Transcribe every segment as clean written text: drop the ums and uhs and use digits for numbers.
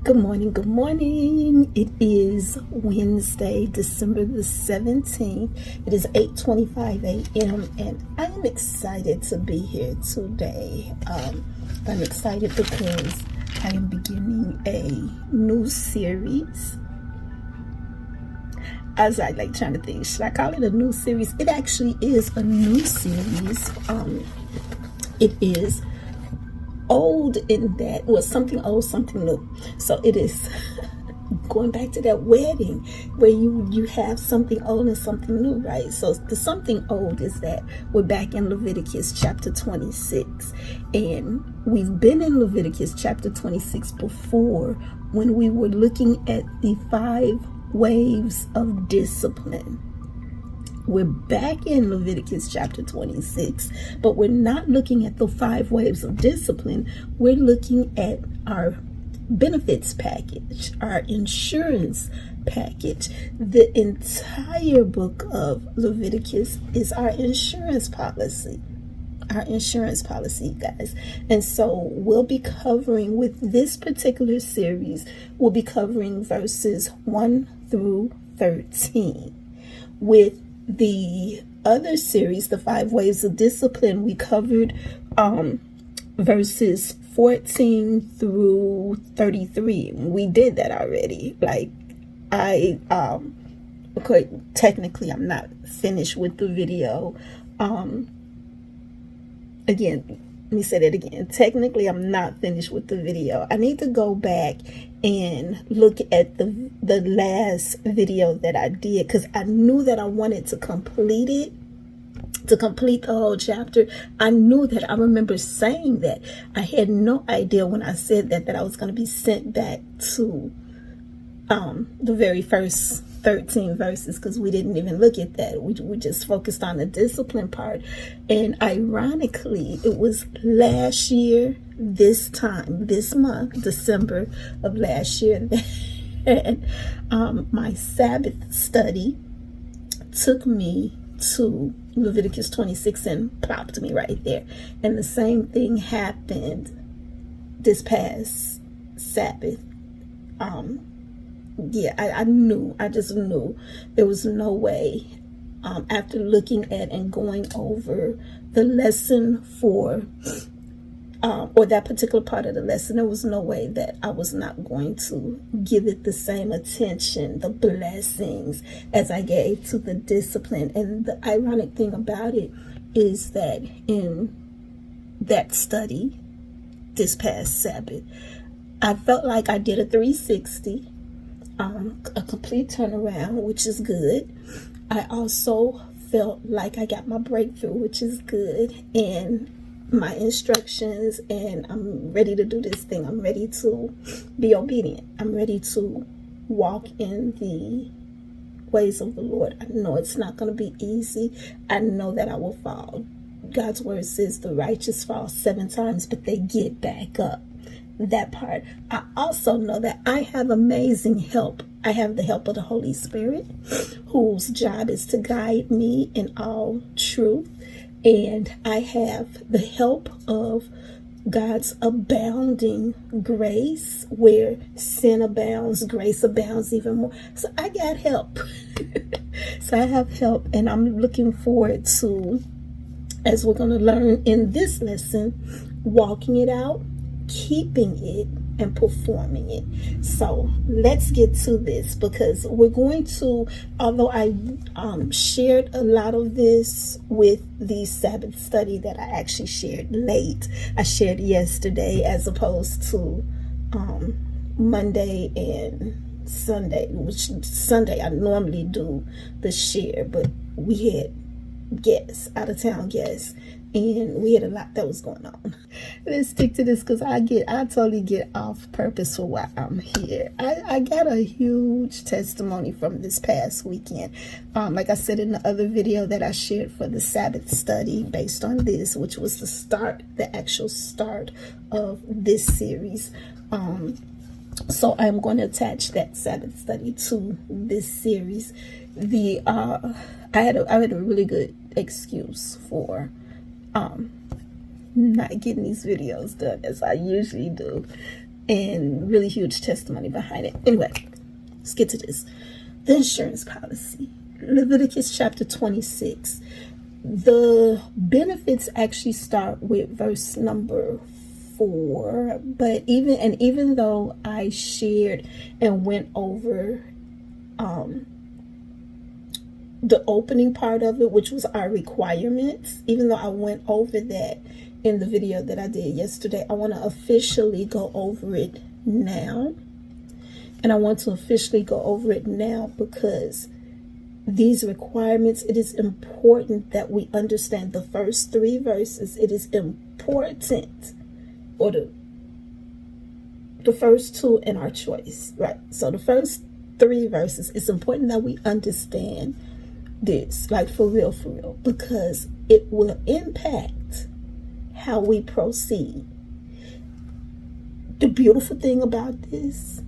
Good morning, good morning. It is Wednesday, December the 17th. It is 8:25 a.m. and I am excited to be here today. I'm excited because I am beginning a new series. As I like trying to think, should I call it a new series? It actually is a new series. It is old in that, well, something old, something new. So it is going back to that wedding where you have something old and something new, right? So the something old is that we're back in Leviticus chapter 26, and we've been in Leviticus chapter 26 before when we were looking at the 5 waves of discipline. We're back in Leviticus chapter 26, but we're not looking at the 5 waves of discipline. We're looking at our benefits package, our insurance package. The entire book of Leviticus is our insurance policy. Our insurance policy, guys. And so we'll be covering, with this particular series, we'll be covering verses 1 through 13. With the other series, the 5 waves of discipline, we covered verses 14 through 33. We did that already. Okay, technically I'm not finished with the video. Again, let me say that again. Technically, I'm not finished with the video. I need to go back and look at the last video that I did, because I knew that I wanted to complete it, to complete the whole chapter. I knew that. I remember saying that. I had no idea when I said that I was going to be sent back to the very first 13 verses, because we didn't even look at that. We just focused on the discipline part. And ironically, it was last year, this month, December of last year, that my Sabbath study took me to Leviticus 26 and plopped me right there. And the same thing happened this past Sabbath. I just knew there was no way, after looking at and going over the lesson for, or that particular part of the lesson, there was no way that I was not going to give it the same attention, the blessings, as I gave to the discipline. And the ironic thing about it is that in that study this past Sabbath, I felt like I did a 360. A complete turnaround, which is good. I also felt like I got my breakthrough, which is good, and my instructions, and I'm ready to do this thing. I'm ready to be obedient. I'm ready to walk in the ways of the Lord. I know it's not going to be easy. I know that I will fall. God's word says the righteous fall 7 times, but they get back up. That part. I also know that I have amazing help. I have the help of the Holy Spirit, whose job is to guide me in all truth. And I have the help of God's abounding grace. Where sin abounds, grace abounds even more. So I got help. So I have help, and I'm looking forward to, as we're going to learn in this lesson, walking it out, keeping it, and performing it. So let's get to this, because we're going to, although I shared a lot of this with the Sabbath study that I actually shared late. I shared yesterday as opposed to Monday and Sunday, which Sunday I normally do the share, but we had guests, out of town guests, and we had a lot that was going on. Let's stick to this, because I totally get off purpose for why I'm here. I got a huge testimony from this past weekend. Like I said in the other video that I shared for the Sabbath study based on this, which was the actual start of this series. So I'm going to attach that Sabbath study to this series. I had a really good excuse for not getting these videos done as I usually do. and really huge testimony behind it. Anyway, let's get to this. The insurance policy. Leviticus chapter 26. The benefits actually start with verse number 4. But even though I shared and went over the opening part of it, which was our requirements, even though I went over that in the video that I did yesterday, I want to officially go over it now. And I want to officially go over it now because these requirements, it is important that we understand the first 3 verses. It is important, or the first 2 in our choice, right? So the first 3 verses, it's important that we understand this, like for real, because it will impact how we proceed. The beautiful thing about this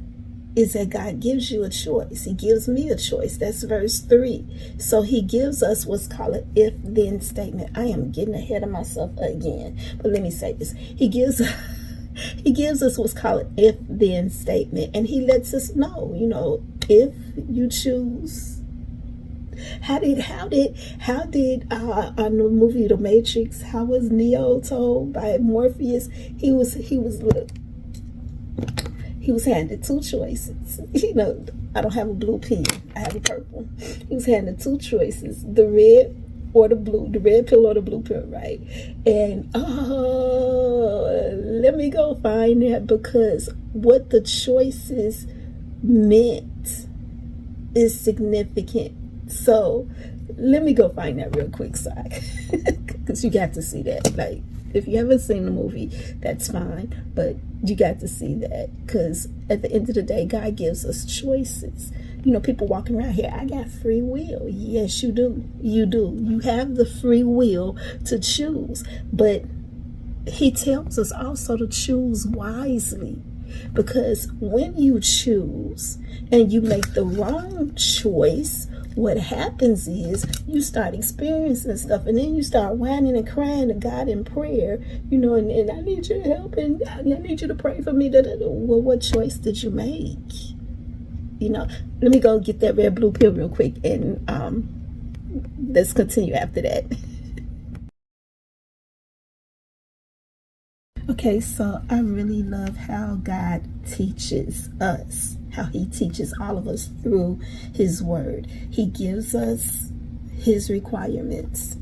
is that God gives you a choice. He gives me a choice. That's verse 3. So he gives us what's called an if-then statement. I am getting ahead of myself again, but let me say this. He gives us what's called an if-then statement, and he lets us know, if you choose. How did on the movie The Matrix, how was Neo told by Morpheus? He was handed 2 choices. I don't have a blue pen, I have a purple. He was handed 2 choices, the red or the blue, the red pill or the blue pill, right? And let me go find that, because what the choices meant is significant. So let me go find that real quick, because you got to see that. Like, if you haven't seen the movie, that's fine, but you got to see that, because at the end of the day, God gives us choices. People walking around here, I got free will. Yes, you do. You have the free will to choose, but he tells us also to choose wisely, because when you choose and you make the wrong choice, what happens is you start experiencing stuff, and then you start whining and crying to God in prayer, and I need your help, and I need you to pray for me. Well, what choice did you make? Let me go get that red blue pill real quick, and let's continue after that. Okay, so I really love how God teaches us, how he teaches all of us through his word. He gives us his requirements,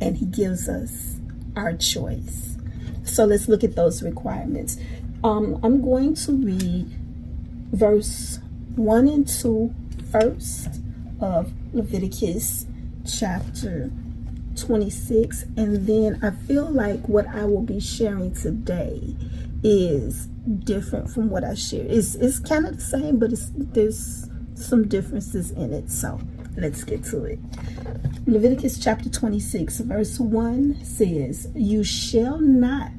and he gives us our choice. So let's look at those requirements. I'm going to read verse 1 and 2 first of Leviticus chapter 26, and then I feel like what I will be sharing today is different from what I shared. It's kind of the same, but there's some differences in it. So let's get to it. Leviticus chapter 26 verse 1 says, "You shall not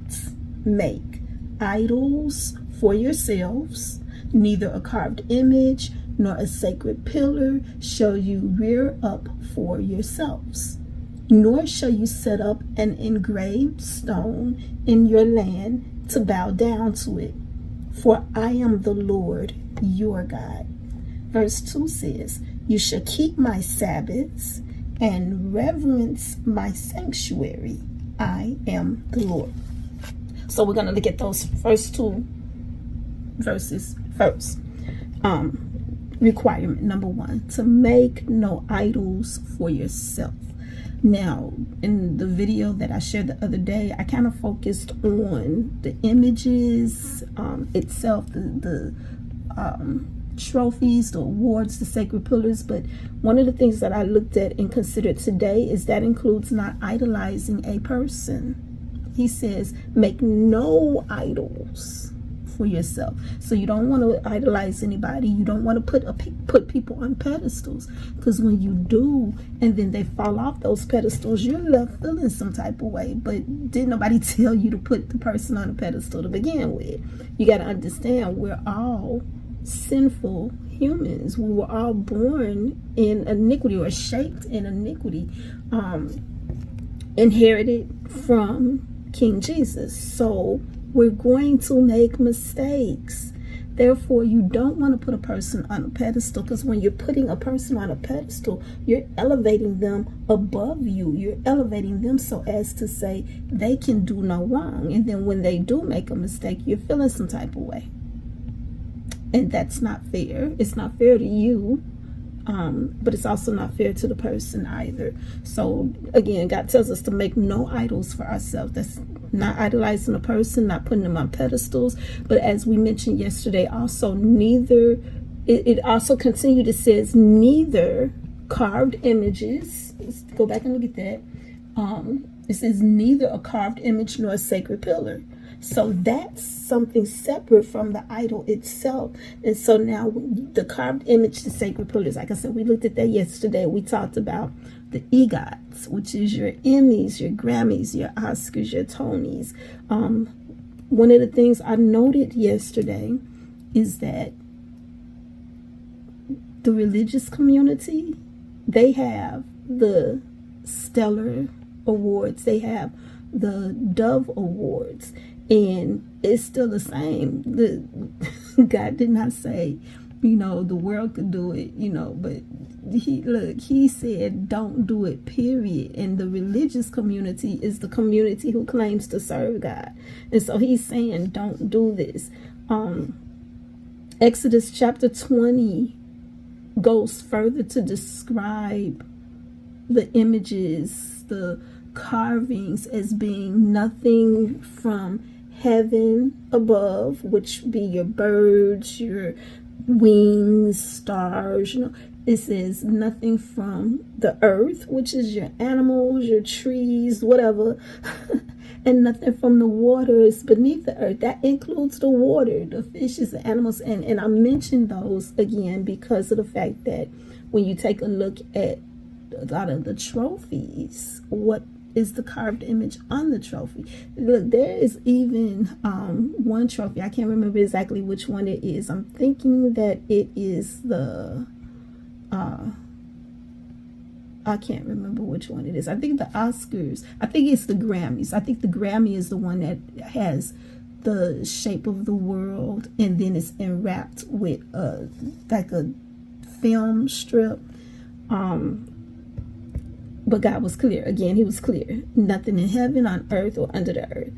make idols for yourselves, neither a carved image nor a sacred pillar shall you rear up for yourselves. Nor shall you set up an engraved stone in your land to bow down to it, for I am the Lord your God." Verse 2 says, "You shall keep my Sabbaths and reverence my sanctuary. I am the Lord." So we're going to look at those first 2 verses first. Requirement number 1, to make no idols for yourself. Now, in the video that I shared the other day, I kind of focused on the images itself, the trophies, the awards, the sacred pillars. But one of the things that I looked at and considered today is that includes not idolizing a person. He says, make no idols for yourself. So you don't want to idolize anybody. You don't want to put people on pedestals, because when you do and then they fall off those pedestals, you're left feeling some type of way. But didn't nobody tell you to put the person on a pedestal to begin with? You got to understand, we're all sinful humans. We were all born in iniquity, or shaped in iniquity, inherited from King Jesus. So We're going to make mistakes. Therefore, you don't want to put a person on a pedestal, because when you're putting a person on a pedestal, you're elevating them above you. You're elevating them so as to say they can do no wrong. And then when they do make a mistake, you're feeling some type of way. And that's not fair. It's not fair to you. But it's also not fair to the person either. So again, God tells us to make no idols for ourselves. That's not idolizing a person, not putting them on pedestals. But as we mentioned yesterday, also it also continued, it says neither carved images. Let's go back and look at that. It says neither a carved image nor a sacred pillar. So that's something separate from the idol itself. And so now the carved image, the sacred pillars, like I said, we looked at that yesterday. We talked about the EGOTs, which is your Emmys, your Grammys, your Oscars, your Tonys. One of the things I noted yesterday is that the religious community, they have the Stellar Awards. They have the Dove Awards. And it's still the same. God did not say, the world could do it, but he said, don't do it, period. And the religious community is the community who claims to serve God. And so he's saying, don't do this. Exodus chapter 20 goes further to describe the images, the carvings, as being nothing from heaven above, which be your birds, your wings, stars. It says nothing from the earth, which is your animals, your trees, whatever, and nothing from the waters beneath the earth. That includes the water, the fishes, the animals, and I mentioned those again because of the fact that when you take a look at a lot of the trophies, what is the carved image on the trophy? Look, there is even one trophy. I can't remember exactly which one it is. I'm thinking that it is the I can't remember which one it is. I think the Oscars. I think it's the Grammys. I think the Grammy is the one that has the shape of the world, and then it's enwrapped with like a film strip. But God was clear. Again, he was clear. Nothing in heaven, on earth, or under the earth.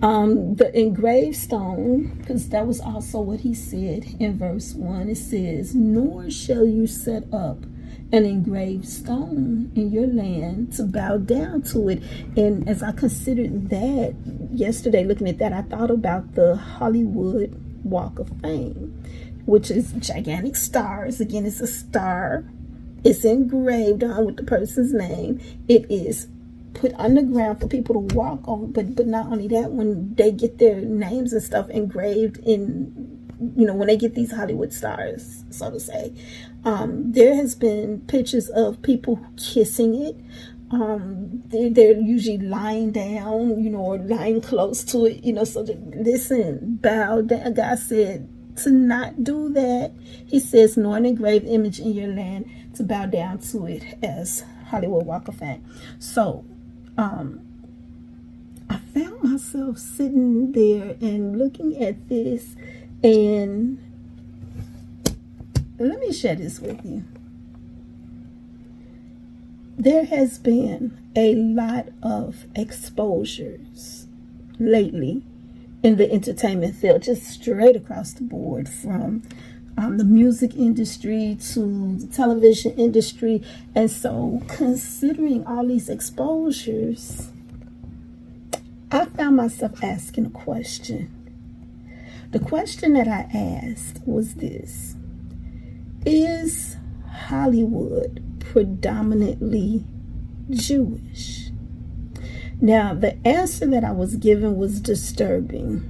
The engraved stone, because that was also what he said in verse 1. It says, nor shall you set up an engraved stone in your land to bow down to it. And as I considered that yesterday, looking at that, I thought about the Hollywood Walk of Fame, which is gigantic stars. Again, it's a star. It's engraved on with the person's name. It is put on the ground for people to walk over. But not only that, when they get their names and stuff engraved in, when they get these Hollywood stars, so to say, there has been pictures of people kissing it. They're usually lying down, or lying close to it, so listen, bow down. God said to not do that. He says, nor an engraved image in your land to bow down to it, as Hollywood Walk of Fame. So I found myself sitting there and looking at this, and let me share this with you. There has been a lot of exposures lately in the entertainment field, just straight across the board, from the music industry to the television industry. And so, considering all these exposures, I found myself asking a question. The question that I asked was this: is Hollywood predominantly Jewish? Now, the answer that I was given was disturbing.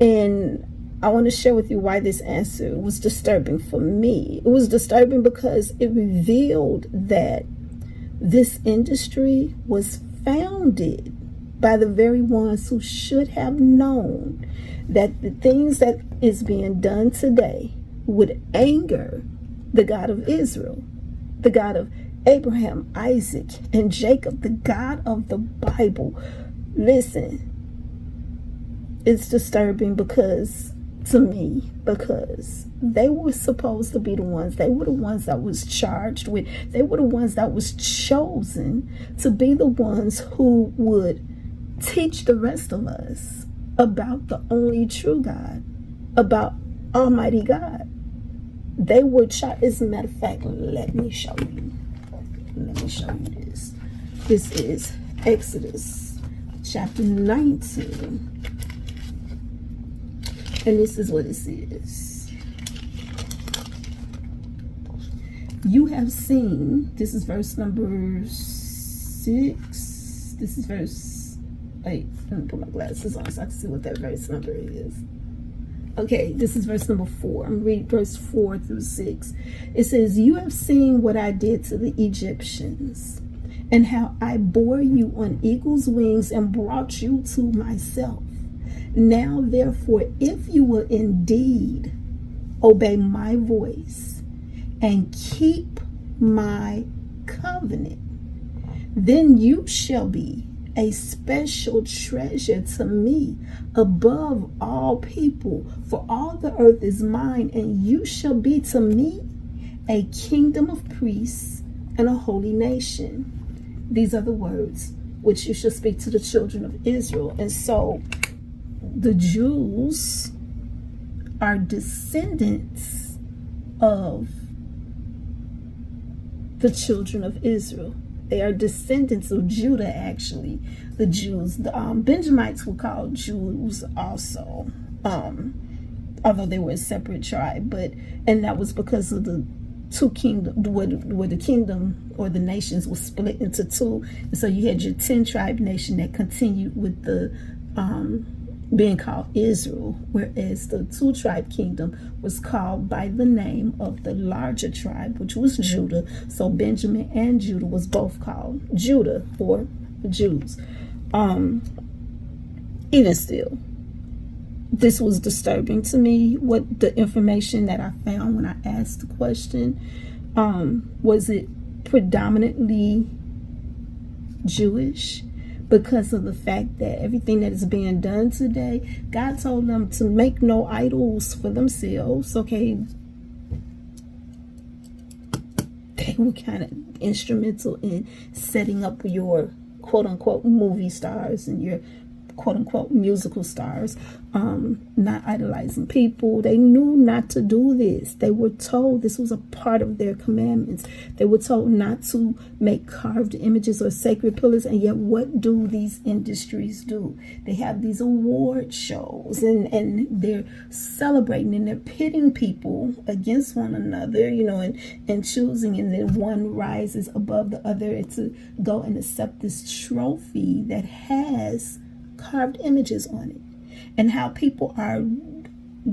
And I want to share with you why this answer was disturbing for me. It was disturbing because it revealed that this industry was founded by the very ones who should have known that the things that is being done today would anger the God of Israel, the God of Abraham, Isaac, and Jacob, the God of the Bible. Listen, it's disturbing because, to me, because they were supposed to be the ones, they were the ones that was charged with, they were the ones that was chosen to be the ones who would teach the rest of us about the only true God, about Almighty God. They were charged. As a matter of fact, let me show you. Let me show you this. This is Exodus chapter 19. And this is what it says. You have seen, this is verse number 6. This is verse 8. Let me put my glasses on so I can see what that verse number is. Okay, this is verse number 4. I'm reading verse 4 through 6. It says, you have seen what I did to the Egyptians, and how I bore you on eagle's wings and brought you to myself. Now, therefore, if you will indeed obey my voice and keep my covenant, then you shall be a special treasure to me above all people, for all the earth is mine, and you shall be to me a kingdom of priests and a holy nation. These are the words which you shall speak to the children of Israel. And so the Jews are descendants of the children of Israel. They are descendants of Judah, actually. The Jews, the Benjamites were called Jews also, although they were a separate tribe. And that was because of the two kingdoms, where the kingdom or the nations was split into two. And so you had your 10-tribe nation that continued with the being called Israel, whereas the 2-tribe kingdom was called by the name of the larger tribe, which was Judah. So Benjamin and Judah was both called Judah, or the Jews. Even still, this was disturbing to me. What the information that I found when I asked the question, was it predominantly Jewish? Because of the fact that everything that is being done today, God told them to make no idols for themselves. Okay, they were kind of instrumental in setting up your quote-unquote movie stars and your quote-unquote musical stars, not idolizing people. They knew not to do this. They were told this was a part of their commandments. They were told not to make carved images or sacred pillars. And yet, what do these industries do? They have these award shows, and they're celebrating, and they're pitting people against one another, and choosing, and then one rises above the other to go and accept this trophy that has carved images on it. And how people are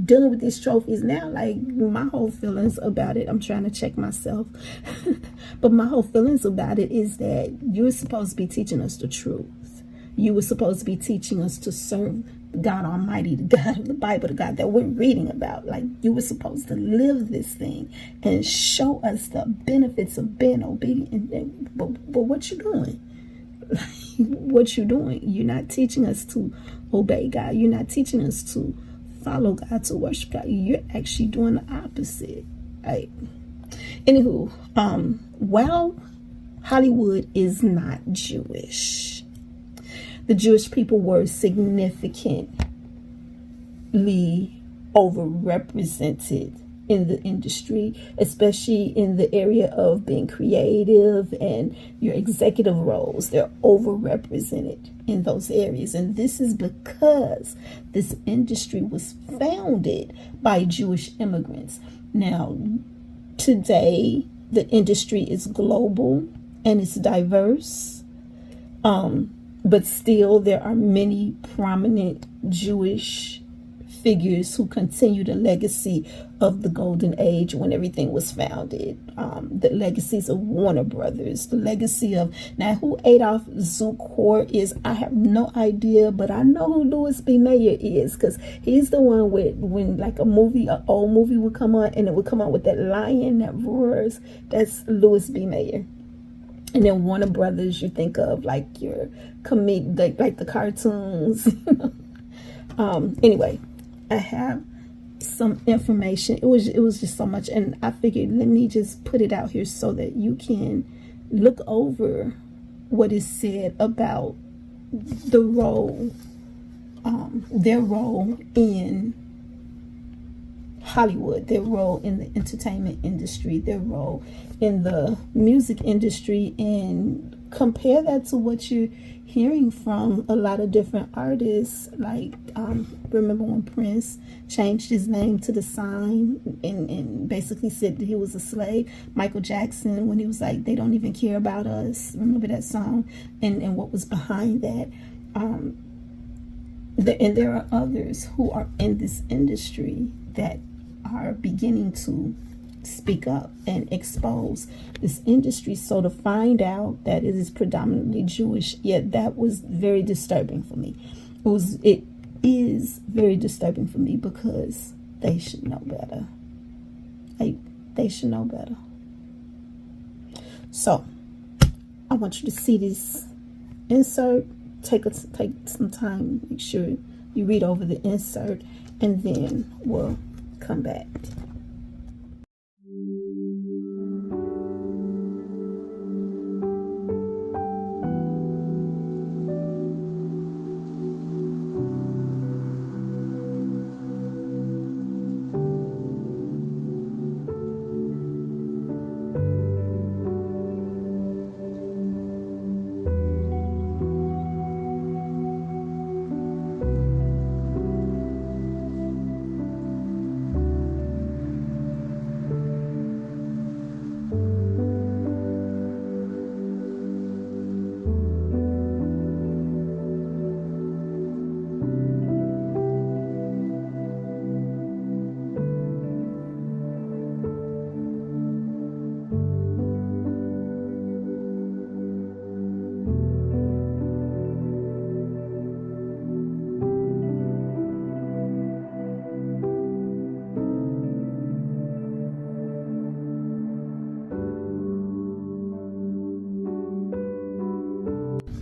dealing with these trophies now, like, my whole feelings about it, I'm trying to check myself, but my whole feelings about it is that you're supposed to be teaching us the truth. You were supposed to be teaching us to serve God Almighty, the God of the Bible, the God that we're reading about. Like, you were supposed to live this thing and show us the benefits of being obedient. But what you doing? What you doing? You're not teaching us to obey God. You're not teaching us to follow God, to worship God. You're actually doing the opposite. Right? Anywho, while Hollywood is not Jewish, the Jewish people were significantly overrepresented in the industry, especially in the area of being creative and your executive roles. They're overrepresented in those areas. And this is because this industry was founded by Jewish immigrants. Now, today, the industry is global and it's diverse. But still, there are many prominent Jewish figures who continue the legacy of the golden age when everything was founded. The legacies of Warner Brothers, the legacy of, now who Adolf Zukor is, I have no idea, but I know who Louis B. Mayer is, because he's the one with, when like an old movie would come on, and it would come on with that lion that roars. That's Louis B. Mayer. And then Warner Brothers, you think of like your like the cartoons, Anyway, I have some information. It was just so much, and I figured let me just put it out here so that you can look over what is said about the role, their role in Hollywood, their role in the entertainment industry, their role in the music industry, and compare that to what you're hearing from a lot of different artists. Like, remember when Prince changed his name to the sign and basically said that he was a slave? Michael Jackson, when he was like, they don't even care about us. Remember that song? And what was behind that? And there are others who are in this industry that are beginning to speak up and expose this industry. So to find out that it is predominantly Jewish, that was very disturbing for me. It is very disturbing for me because they should know better. They should know better. So I want you to see this insert. Take some time, make sure you read over the insert, and then we'll come back.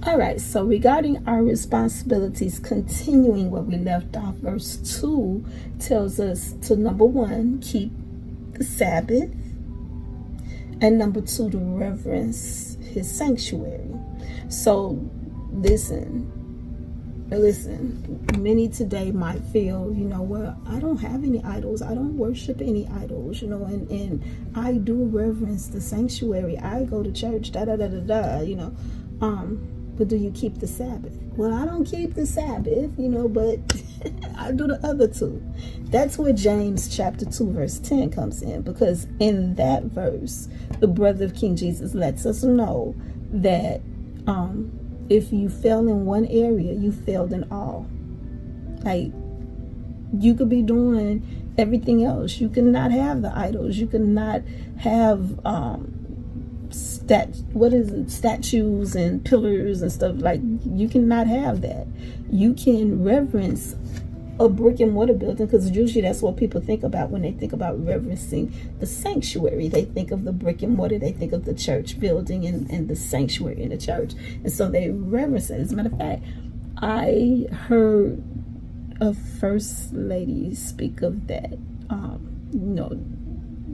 All right, so regarding our responsibilities, continuing where we left off, verse 2 tells us to, number 1, keep the Sabbath, and number 2, to reverence his sanctuary. So listen, many today might feel, well, I don't have any idols, I don't worship any idols, and I do reverence the sanctuary, I go to church, but do you keep the Sabbath? Well, I don't keep the Sabbath, but I do the other two. That's where James chapter 2 verse 10 comes in, because in that verse, the brother of King Jesus lets us know that if you fail in one area, you failed in all. Like, you could be doing everything else. You cannot have the idols. You cannot have statues and pillars and stuff. Like, you cannot have that. You can reverence a brick and mortar building, because usually that's what people think about when they think about reverencing the sanctuary. They think of the brick and mortar, they think of the church building and the sanctuary in the church, and so they reverence it. As a matter of fact, I heard a first lady speak of that.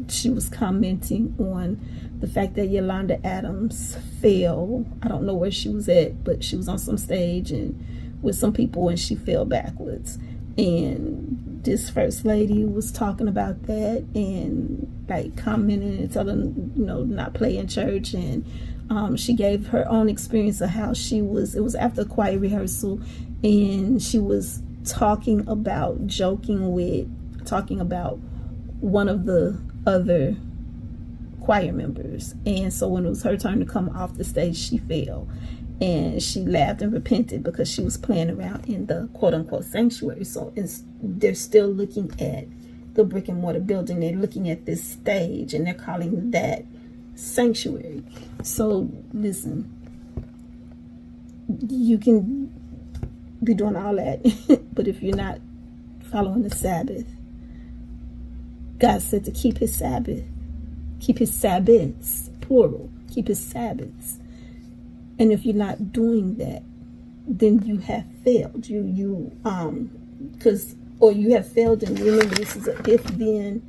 She was commenting on the fact that Yolanda Adams fell. I don't know where she was at, but she was on some stage and with some people, and she fell backwards. And this first lady was talking about that and like commenting and telling, not play in church. And she gave her own experience of how it was after a choir rehearsal, and she was talking about one of the other choir members. And so when it was her turn to come off the stage, she fell, and she laughed and repented because she was playing around in the quote-unquote sanctuary. So they're still looking at the brick and mortar building. They're looking at this stage, and they're calling that sanctuary. So listen, you can be doing all that, but if you're not following the Sabbath, God said to keep his Sabbath, keep his Sabbaths, plural, keep his Sabbaths. And if you're not doing that, then you have failed. or you have failed in, remember this is an if-then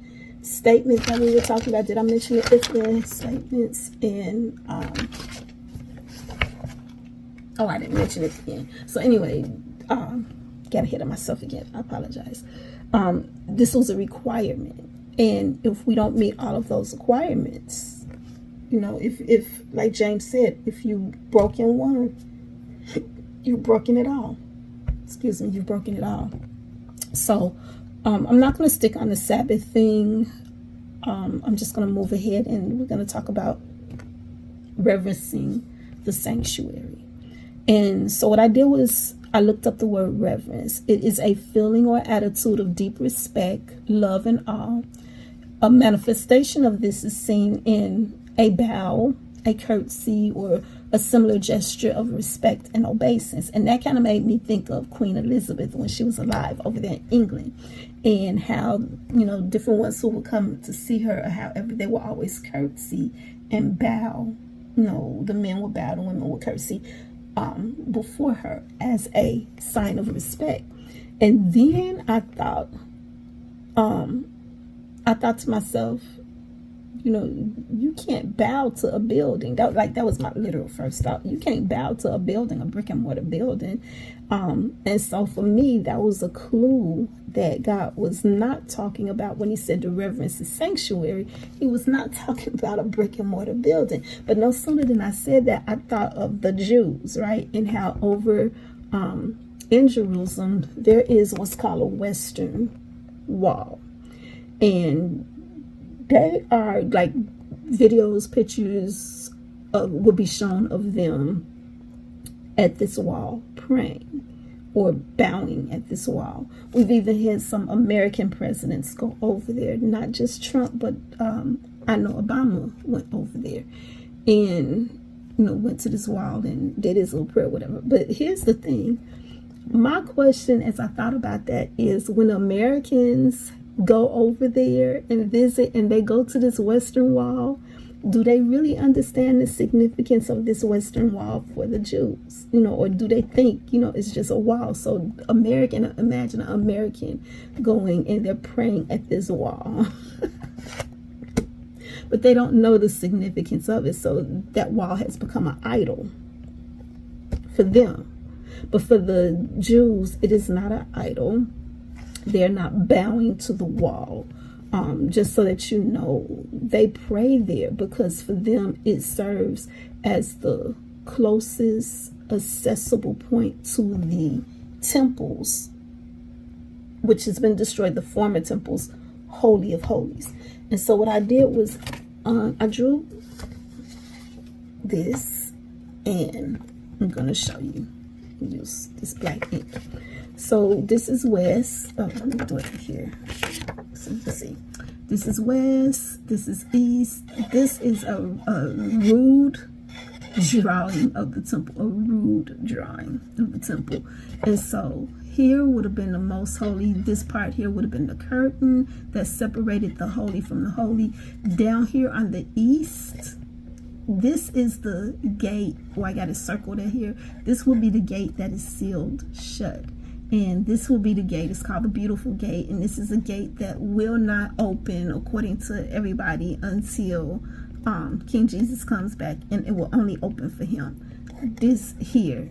statement that we were talking about. Did I mention the if-then statements in, oh, I didn't mention it again. So anyway, got ahead of myself again. I apologize. This was a requirement. And if we don't meet all of those requirements, you know, if like James said, if you broken one, you've broken it all. Excuse me, you've broken it all. So I'm not going to stick on the Sabbath thing. I'm just going to move ahead, and we're going to talk about reverencing the sanctuary. And so what I did was I looked up the word reverence. It is a feeling or attitude of deep respect, love, and awe. A manifestation of this is seen in a bow, a curtsy, or a similar gesture of respect and obeisance. And that kind of made me think of Queen Elizabeth when she was alive over there in England, and how, you know, different ones who would come to see her, or however, they would always curtsy and bow. You know, the men would bow, the women would curtsy before her as a sign of respect. And then I thought to myself, you know, you can't bow to a building. That was my literal first thought. You can't bow to a building, a brick and mortar building. And so for me, that was a clue that God was not talking about when he said to reverence the sanctuary. He was not talking about a brick and mortar building. But no sooner than I said that, I thought of the Jews, right? And how over in Jerusalem, there is what's called a Western Wall. And they are like videos, pictures will be shown of them at this wall praying or bowing at this wall. We've even had some American presidents go over there, not just Trump, but I know Obama went over there and, you know, went to this wall and did his little prayer, whatever. But here's the thing. My question as I thought about that is, when Americans go over there and visit and they go to this Western Wall, do they really understand the significance of this Western Wall for the Jews? You know, or do they think, you know, it's just a wall? So imagine an American going and they're praying at this wall. But they don't know the significance of it. So that wall has become an idol for them. But for the Jews, it is not an idol. They're not bowing to the wall. Just so that you know, they pray there because for them it serves as the closest accessible point to the temples, which has been destroyed, the former temples, Holy of Holies. And so what I did was I drew this, and I'm going to show you. Use this black ink. So this is west. Oh, let me do it here so you can see. This is west. This is east. This is a rude drawing of the temple. A rude drawing of the temple. And so here would have been the most holy. This part here would have been the curtain that separated the holy from the holy. Down here on the east, this is the gate. Oh, I got it circled in here. This will be the gate that is sealed shut. And this will be the gate. It's called the Beautiful Gate. And this is a gate that will not open, according to everybody, until King Jesus comes back. And it will only open for him. This here,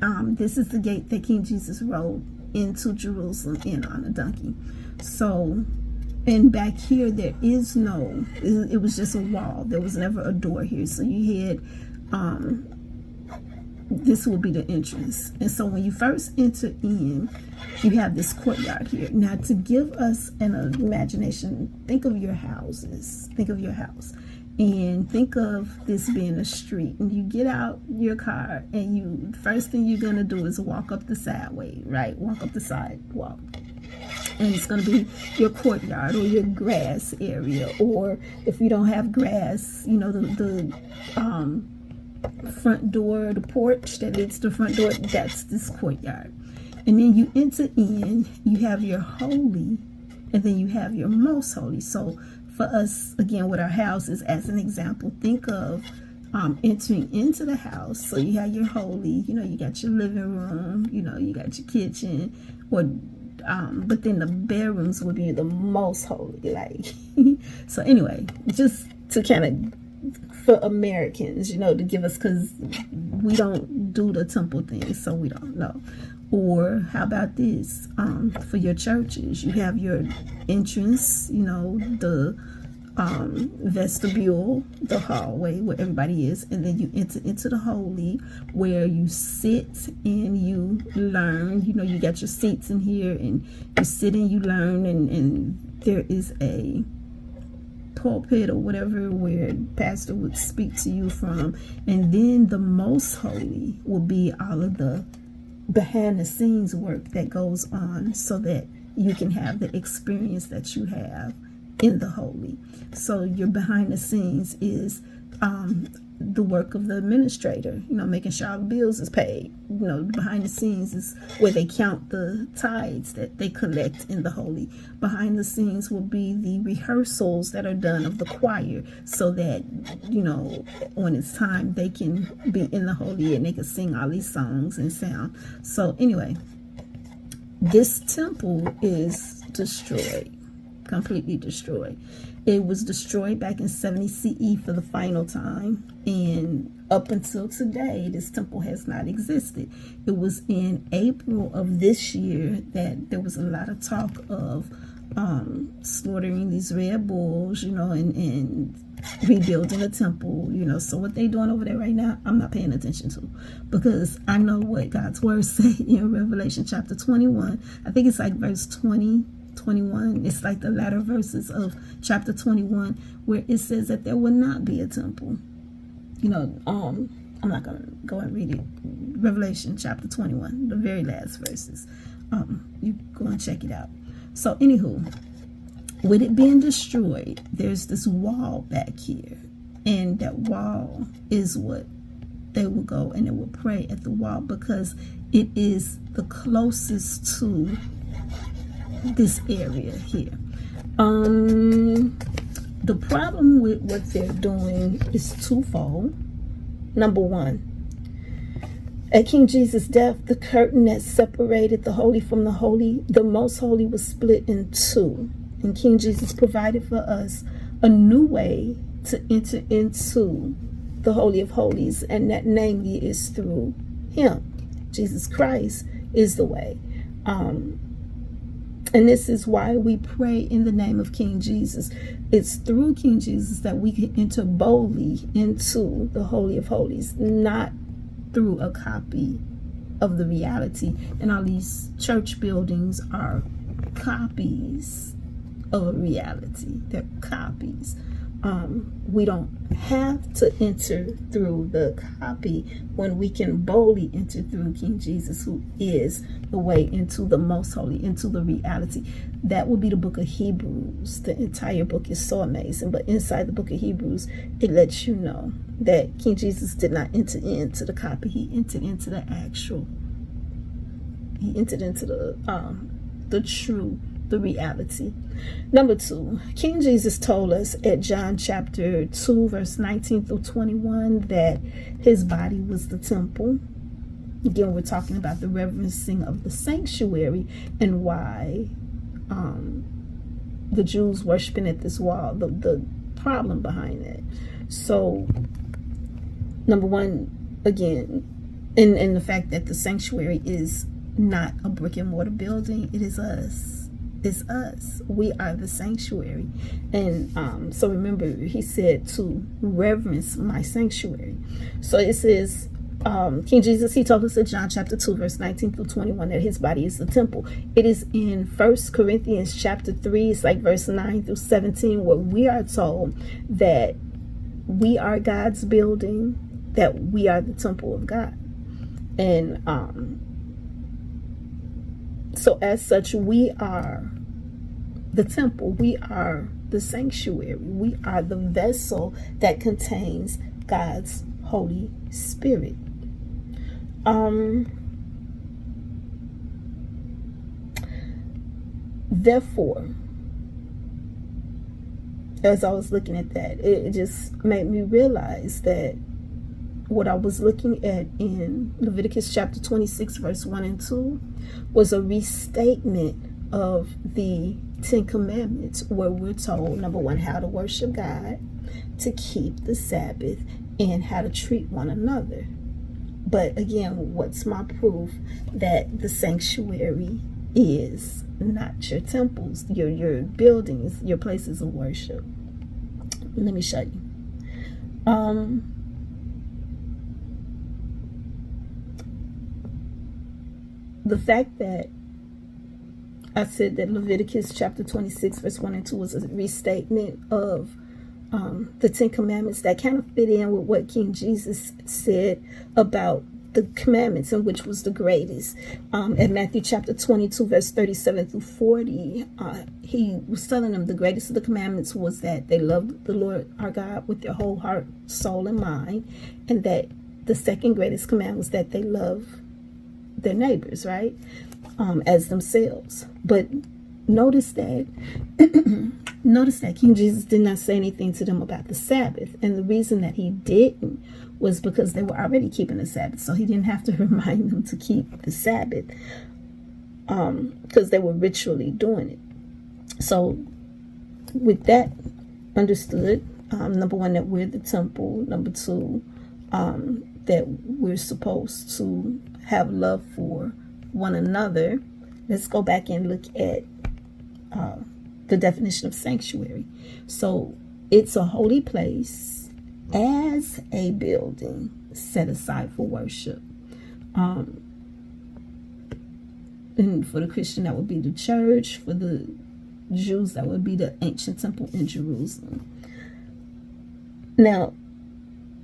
this is the gate that King Jesus rode into Jerusalem in on a donkey. So, and back here, there is no, it was just a wall. There was never a door here. So you had, this will be the entrance. And so when you first enter in, you have this courtyard here. Now, to give us an imagination, think of your houses. Think of your house. And think of this being a street. And you get out your car, and you, first thing you're going to do is walk up the sideway, right? Walk up the sidewalk. And it's going to be your courtyard or your grass area. Or if you don't have grass, you know, the front door, the porch that leads to the front door, that's this courtyard. And then you enter in, you have your holy, and then you have your most holy. So for us, again, with our houses, as an example, think of entering into the house. So you have your holy, you know, you got your living room, you know, you got your kitchen, or but then the bedrooms would be the most holy, like. So anyway, just to kind of, for Americans, to give us, because we don't do the temple thing, so we don't know. Or how about this, for your churches, you have your entrance, the vestibule, the hallway where everybody is, and then you enter into the holy, where you sit and you learn. You got your seats in here, and you sit and you learn, and there is a pulpit or whatever where pastor would speak to you from. And then the most holy will be all of the behind the scenes work that goes on, so that you can have the experience that you have in the holy. So your behind the scenes is the work of the administrator, making sure all the bills is paid. Behind the scenes is where they count the tithes that they collect in the holy. Behind the scenes will be the rehearsals that are done of the choir, so that when it's time, they can be in the holy and they can sing all these songs and sound. So anyway, this temple is destroyed, completely destroyed. It was destroyed back in 70 CE for the final time, and up until today, this temple has not existed. It was in April of this year that there was a lot of talk of slaughtering these red bulls, and rebuilding the temple, So what they doing over there right now, I'm not paying attention to, because I know what God's word say in Revelation chapter 21. I think it's like verse 20. 21. It's like the latter verses of chapter 21, where it says that there will not be a temple. I'm not going to go and read it. Revelation chapter 21, the very last verses. You go and check it out. So anywho, with it being destroyed, there's this wall back here, and that wall is what they will go and they will pray at the wall, because it is the closest to this area here. The problem with what they're doing is twofold. Number one, at King Jesus' death, the curtain that separated the holy from the holy, the most holy, was split in two, and King Jesus provided for us a new way to enter into the Holy of Holies, and that namely is through him. Jesus Christ is the way. And this is why we pray in the name of King Jesus. It's through King Jesus that we can enter boldly into the Holy of Holies, not through a copy of the reality. And all these church buildings are copies of a reality. They're copies. We don't have to enter through the copy when we can boldly enter through King Jesus, who is the way into the most holy, into the reality. That will be the book of Hebrews. The entire book is so amazing, but inside the book of Hebrews, it lets you know that King Jesus did not enter into the copy. He entered into the actual. He entered into the true, the reality. Number two, King Jesus told us at John chapter 2, verse 19 through 21, that his body was the temple. Again, we're talking about the reverencing of the sanctuary and why the Jews worshiping at this wall, the problem behind it. So, number one, again, in the fact that the sanctuary is not a brick and mortar building, it is us. It's us. We are the sanctuary. And so remember, he said to reverence my sanctuary. So it says, King Jesus, he told us in John chapter 2, verse 19 through 21, that his body is the temple. It is in 1 Corinthians chapter 3, it's like verse 9 through 17, where we are told that we are God's building, that we are the temple of God. And so as such, we are the temple. We are the sanctuary. We are the vessel that contains God's Holy Spirit. Therefore, as I was looking at that, it just made me realize that what I was looking at in Leviticus chapter 26, verse 1 and 2 was a restatement of the Ten Commandments, where we're told, number one, how to worship God, to keep the Sabbath, and how to treat one another. But again, what's my proof that the sanctuary is not your temples, your buildings, your places of worship? Let me show you. The fact that I said that Leviticus chapter 26 verse 1 and 2 was a restatement of the Ten Commandments, that kind of fit in with what King Jesus said about the commandments and which was the greatest. At Matthew chapter 22 verse 37 through 40, he was telling them the greatest of the commandments was that they loved the Lord our God with their whole heart, soul, and mind, and that the second greatest command was that they love their neighbors, right, as themselves. But notice that King Jesus did not say anything to them about the Sabbath, and the reason that he didn't was because they were already keeping the Sabbath, so he didn't have to remind them to keep the Sabbath, because they were ritually doing it. So with that understood, number one, that we're the temple. Number two, that we're supposed to have love for one another. Let's go back and look at the definition of sanctuary. So it's a holy place as a building set aside for worship. And for the Christian, that would be the church. For the Jews, that would be the ancient temple in Jerusalem. Now,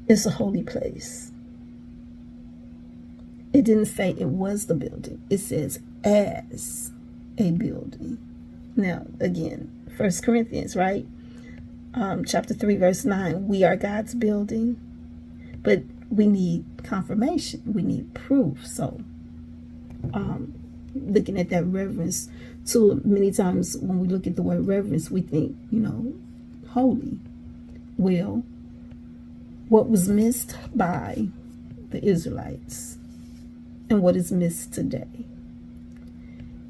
it's a holy place. It didn't say it was the building. It says as a building. Now, again, 1 Corinthians, right? Chapter 3, verse 9. We are God's building, but we need confirmation. We need proof. So, looking at that reverence, too, many times when we look at the word reverence, we think, holy. Well, what was missed by the Israelites and what is missed today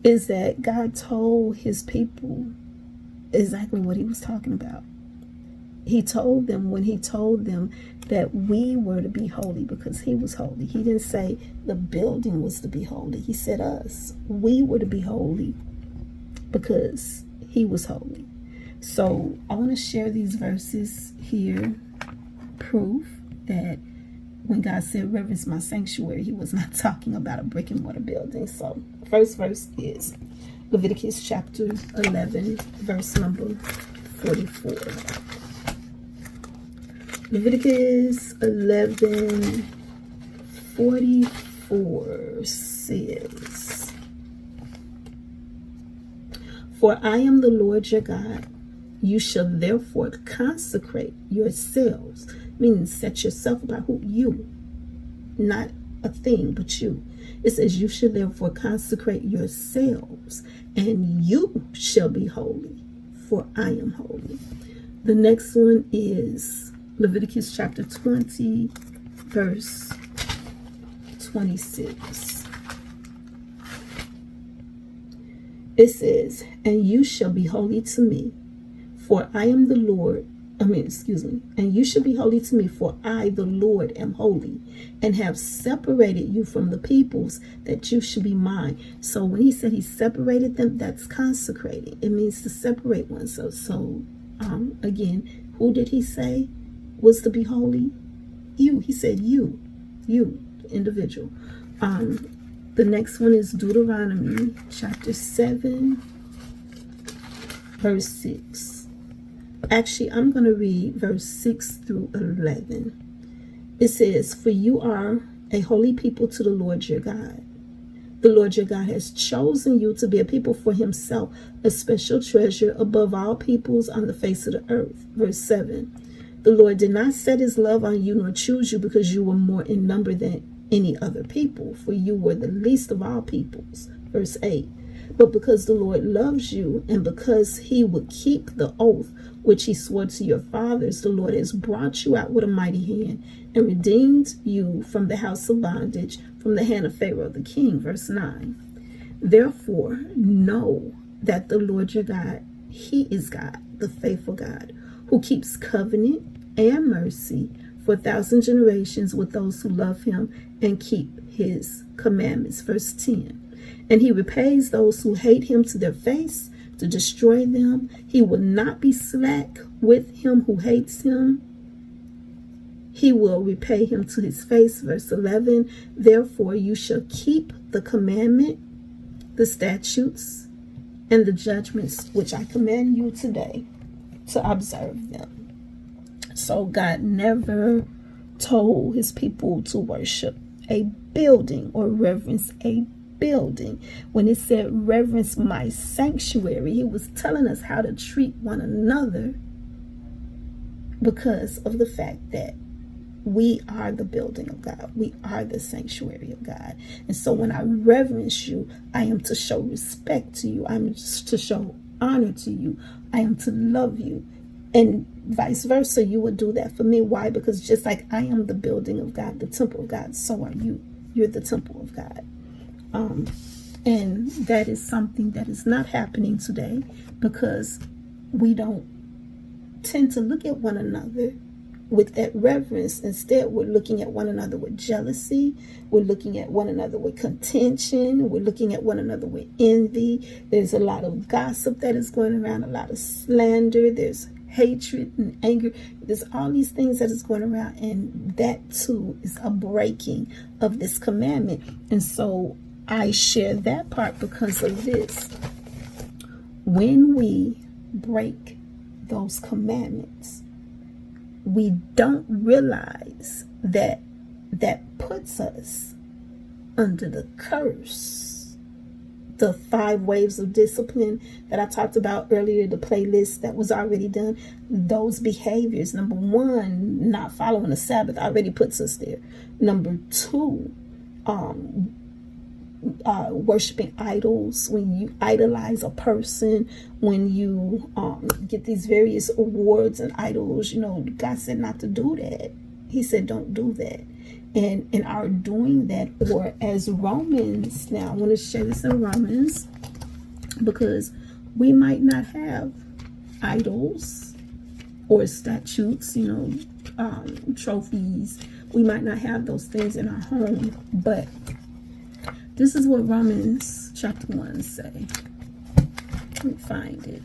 is that God told his people exactly what he was talking about. He told them, when he told them that we were to be holy because he was holy. He didn't say the building was to be holy. He said us. We were to be holy because he was holy. So I want to share these verses here. Proof that when God said reverence my sanctuary, he was not talking about a brick and mortar building. So the first verse is Leviticus chapter 11, verse number 44. Leviticus 11, 44 says, "For I am the Lord your God. You shall therefore consecrate yourselves," meaning set yourself apart. Who? You. Not a thing, but you. It says, "You shall therefore consecrate yourselves, and you shall be holy, for I am holy." The next one is Leviticus chapter 20, verse 26. It says, "And you shall be holy to me, for I am the Lord." And you shall be holy to me, for I, the Lord, am holy, and have separated you from the peoples, that you should be mine. So when he said he separated them, that's consecrating. It means to separate oneself. So again, who did he say was to be holy? You. He said you, the individual. The next one is Deuteronomy chapter 7, verse 6. Actually, I'm going to read verse 6 through 11. It says, "For you are a holy people to the Lord your God. The Lord your God has chosen you to be a people for himself, a special treasure above all peoples on the face of the earth." Verse 7. "The Lord did not set his love on you nor choose you because you were more in number than any other people, for you were the least of all peoples." Verse 8. "But because the Lord loves you, and because he would keep the oath which he swore to your fathers, the Lord has brought you out with a mighty hand and redeemed you from the house of bondage, from the hand of Pharaoh the king." Verse 9. "Therefore know that the Lord your God, he is God, the faithful God, who keeps covenant and mercy for 1,000 generations with those who love him and keep his commandments. Verse 10. And he repays those who hate him to their face to destroy them. He will not be slack with him who hates him. He will repay him to his face. Verse 11. Therefore you shall keep the commandment, the statutes, and the judgments which I command you today to observe them. So God never told his people to worship a building or reverence a building. When it said reverence my sanctuary, he was telling us how to treat one another because of the fact that we are the building of God. We are the sanctuary of God. And so when I reverence you, I am to show respect to you. I'm to show honor to you. I am to love you. And vice versa, you would do that for me. Why? Because just like I am the building of God, the temple of God, so are you. You're the temple of God. And that is something that is not happening today because we don't tend to look at one another with that reverence. Instead, we're looking at one another with jealousy. We're looking at one another with contention. We're looking at one another with envy. There's a lot of gossip that is going around, a lot of slander. There's hatred and anger. There's all these things that is going around, and that too is a breaking of this commandment. And so I share that part because of this. When we break those commandments, we don't realize that that puts us under the curse. The 5 waves of discipline that I talked about earlier, the playlist that was already done, those behaviors, number 1, not following the Sabbath already puts us there. Number 2, worshiping idols, when you idolize a person, when you get these various awards and idols, God said not to do that. He said don't do that. And in our doing that, or as Romans, now I want to share this in Romans, because we might not have idols or statutes, trophies. We might not have those things in our home, but this is what Romans chapter 1 say. Let me find it.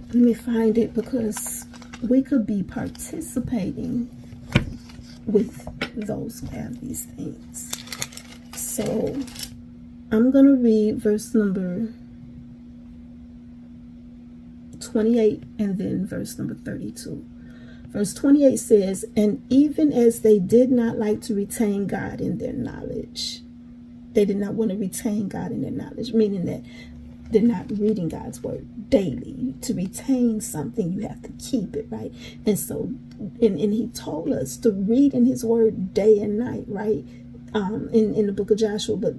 Let me find it because we could be participating with those who have these things. So I'm going to read verse number 28 and then verse number 32. Verse 28 says, and even as they did not like to retain God in their knowledge, they did not want to retain God in their knowledge, meaning that they're not reading God's word daily. To retain something, you have to keep it, right? And so, and he told us to read in his word day and night, right? In the book of Joshua, but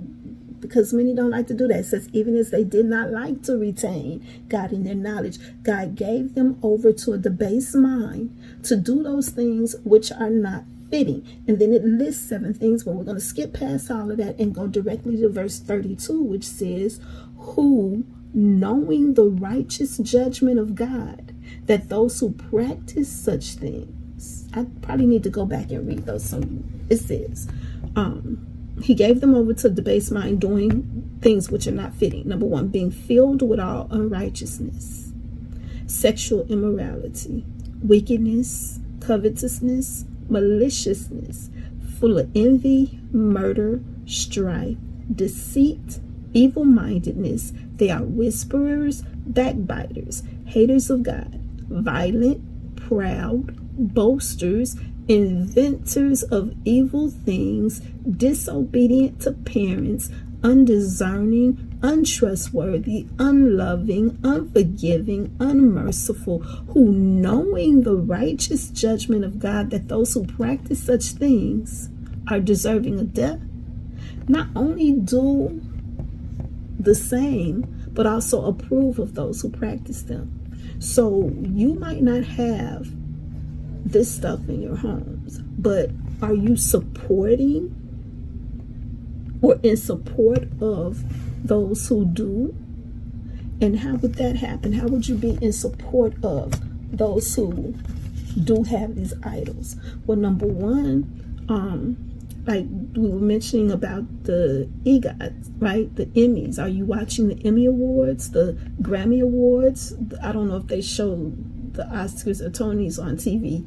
because many don't like to do that, it says, even as they did not like to retain God in their knowledge, God gave them over to a debased mind to do those things which are not fitting. And then it lists 7 things, but we're going to skip past all of that and go directly to verse 32, which says, who, knowing the righteous judgment of God, that those who practice such things, I probably need to go back and read those. So it says, he gave them over to the debased mind, doing things which are not fitting. Number 1, being filled with all unrighteousness, sexual immorality, wickedness, covetousness, maliciousness, full of envy, murder, strife, deceit, evil-mindedness. They are whisperers, backbiters, haters of God, violent, proud, boasters, inventors of evil things, disobedient to parents, undiscerning, untrustworthy, unloving, unforgiving, unmerciful, who, knowing the righteous judgment of God, that those who practice such things are deserving of death, not only do the same, but also approve of those who practice them. So you might not have this stuff in your homes, but are you supporting or in support of those who do? And how would that happen? How would you be in support of those who do have these idols? Well, number one, like we were mentioning about the EGOTs, right? The Emmys. Are you watching the Emmy Awards, the Grammy Awards? I don't know if they show the Oscars or Tonys on TV,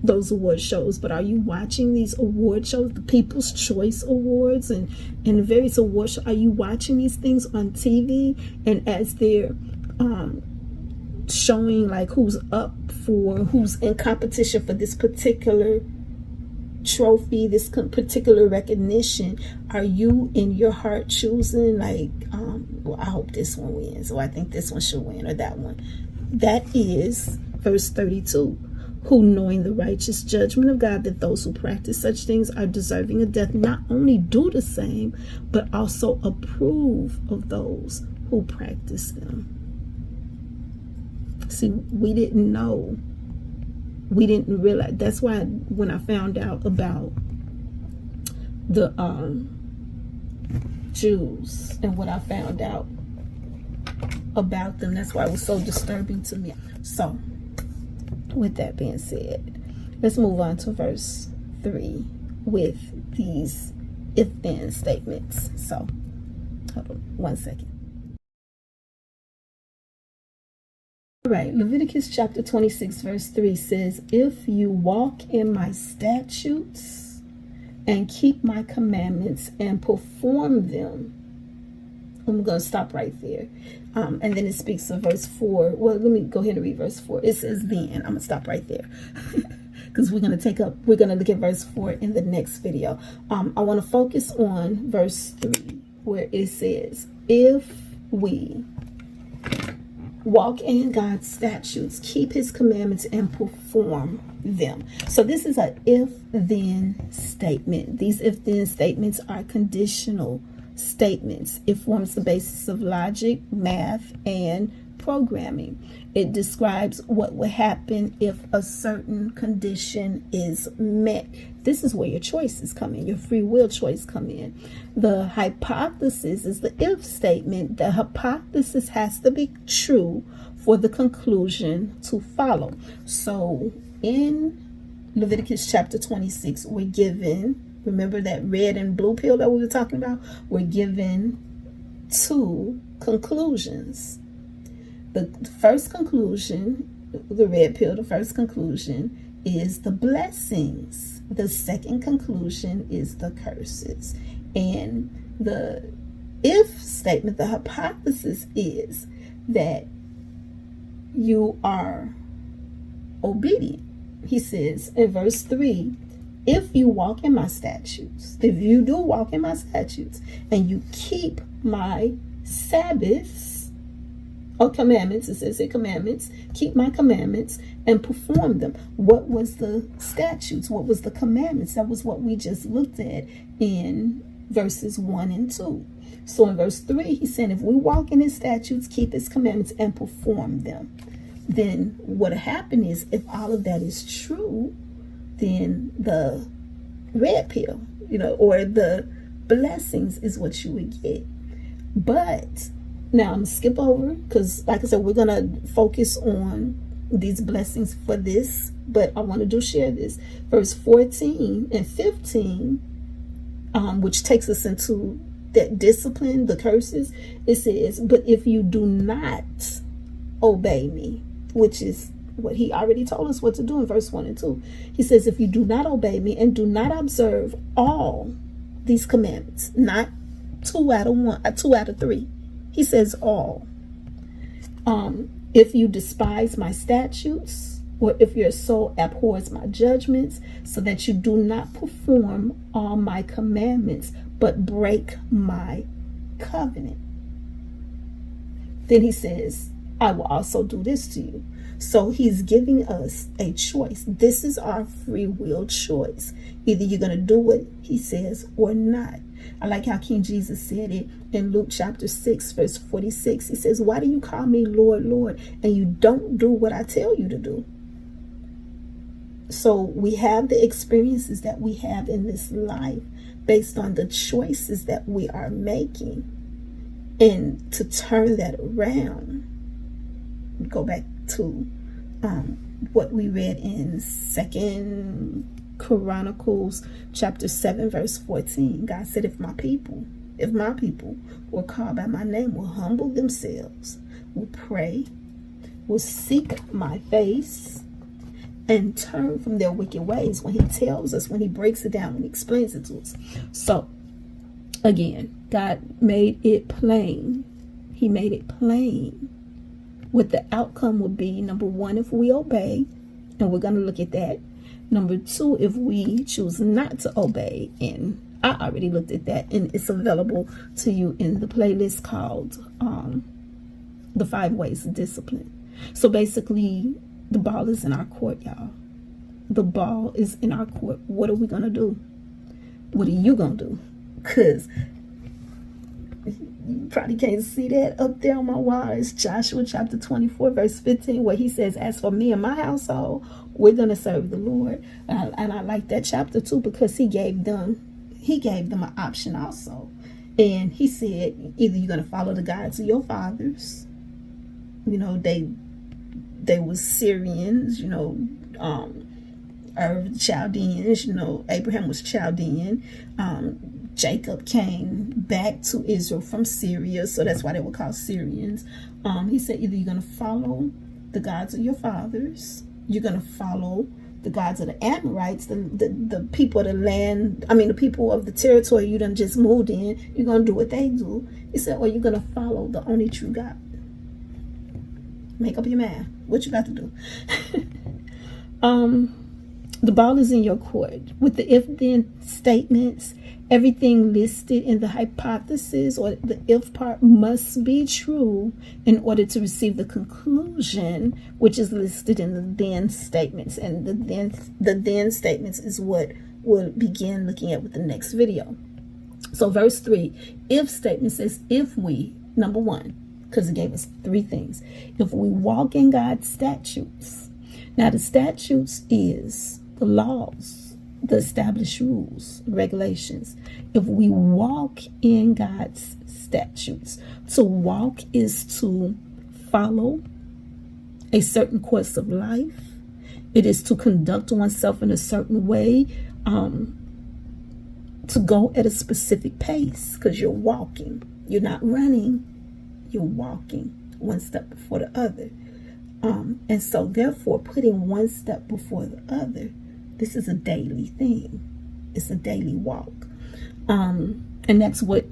those award shows, but are you watching these award shows, the People's Choice Awards and the various award shows? Are you watching these things on TV? And as they're showing like who's in competition for this particular trophy, this particular recognition, are you in your heart choosing like, well, I hope this one wins, or I think this one should win, or that one? That is verse 32. Who, knowing the righteous judgment of God, that those who practice such things are deserving of death, not only do the same, but also approve of those who practice them. See, we didn't know. We didn't realize. That's why when I found out about the Jews and what I found out about them, that's why it was so disturbing to me. So, with that being said, let's move on to verse 3 with these if-then statements. So, hold on 1 second. All right, Leviticus chapter 26 verse 3 says, if you walk in my statutes and keep my commandments and perform them. I'm going to stop right there. And then it speaks of verse 4. Well, let me go ahead and read verse 4. It says then. I'm going to stop right there. Because we're going to look at verse 4 in the next video. I want to focus on verse 3, where it says, if we walk in God's statutes, keep his commandments, and perform them. So this is a if-then statement. These if-then statements are conditional statements. It forms the basis of logic, math, and programming. It describes what would happen if a certain condition is met. This is where your choices come in, your free will choice come in. The hypothesis is the if statement. The hypothesis has to be true for the conclusion to follow. So in Leviticus chapter 26, we're given, remember that red and blue pill that we were talking about? We're given two conclusions. The first conclusion, the red pill, the first conclusion is the blessings. The second conclusion is the curses. And the if statement, the hypothesis is that you are obedient. He says in verse 3, if you walk in my statutes, if you do walk in my statutes, and you keep my Sabbaths, or commandments, it says here commandments, keep my commandments and perform them. What was the statutes? What was the commandments? That was what we just looked at in verses 1 and 2. So in verse 3, he's saying if we walk in his statutes, keep his commandments, and perform them, then what happened is, if all of that is true, then the red pill, or the blessings is what you would get. But now I'm going to skip over, because like I said, we're going to focus on these blessings for this, but I want to share this. Verse 14 and 15, which takes us into that discipline, the curses. It says, but if you do not obey me, which is what he already told us what to do in verse 1 and 2. He says, if you do not obey me and do not observe all these commandments, not 2 out of 3. He says all. If you despise my statutes, or if your soul abhors my judgments, so that you do not perform all my commandments, but break my covenant, then he says, I will also do this to you. So he's giving us a choice. This is our free will choice. Either you're going to do what he says or not. I like how King Jesus said it in Luke chapter 6, verse 46. He says, why do you call me Lord, Lord, and you don't do what I tell you to do? So we have the experiences that we have in this life based on the choices that we are making. And to turn that around, go back to what we read in 2 Chronicles chapter 7 verse 14. God said, if my people who are called by my name will humble themselves, will pray, will seek my face, and turn from their wicked ways. When he tells us, when he breaks it down, when he explains it to us. So again, God made it plain. He made it plain what the outcome would be. Number one, if we obey, and we're going to look at that. Number two, if we choose not to obey, and I already looked at that, and it's available to you in the playlist called The 5 Ways of Discipline. So basically, the ball is in our court, y'all. The ball is in our court. What are we going to do? What are you going to do? Because you probably can't see that up there on my wall. It's Joshua chapter 24 verse 15, where he says, as for me and my household, we're going to serve the Lord. And I like that chapter too, because he gave them an option also. And he said, either you're going to follow the gods of your fathers. You know, they were Syrians, you know, Chaldeans, you know, Abraham was Chaldean. Jacob came back to Israel from Syria, so that's why they were called Syrians. He said, either you're going to follow the gods of your fathers, you're going to follow the gods of the Amorites, the people of the land, the people of the territory you done just moved in. You're going to do what they do. He said, or you're going to follow the only true God. Make up your mind. What you got to do? The ball is in your court. With the if-then statements, everything listed in the hypothesis or the if part must be true in order to receive the conclusion, which is listed in the then statements. And the then statements is what we'll begin looking at with the next video. So verse 3, if statement says, if we, number one, because it gave us 3 things. If we walk in God's statutes. Now the statutes is the laws, the established rules, regulations. If we walk in God's statutes, to walk is to follow a certain course of life. It is to conduct oneself in a certain way, to go at a specific pace, because you're walking. You're not running, you're walking one step before the other. And so therefore, putting one step before the other, this is a daily thing. It's a daily walk. And that's what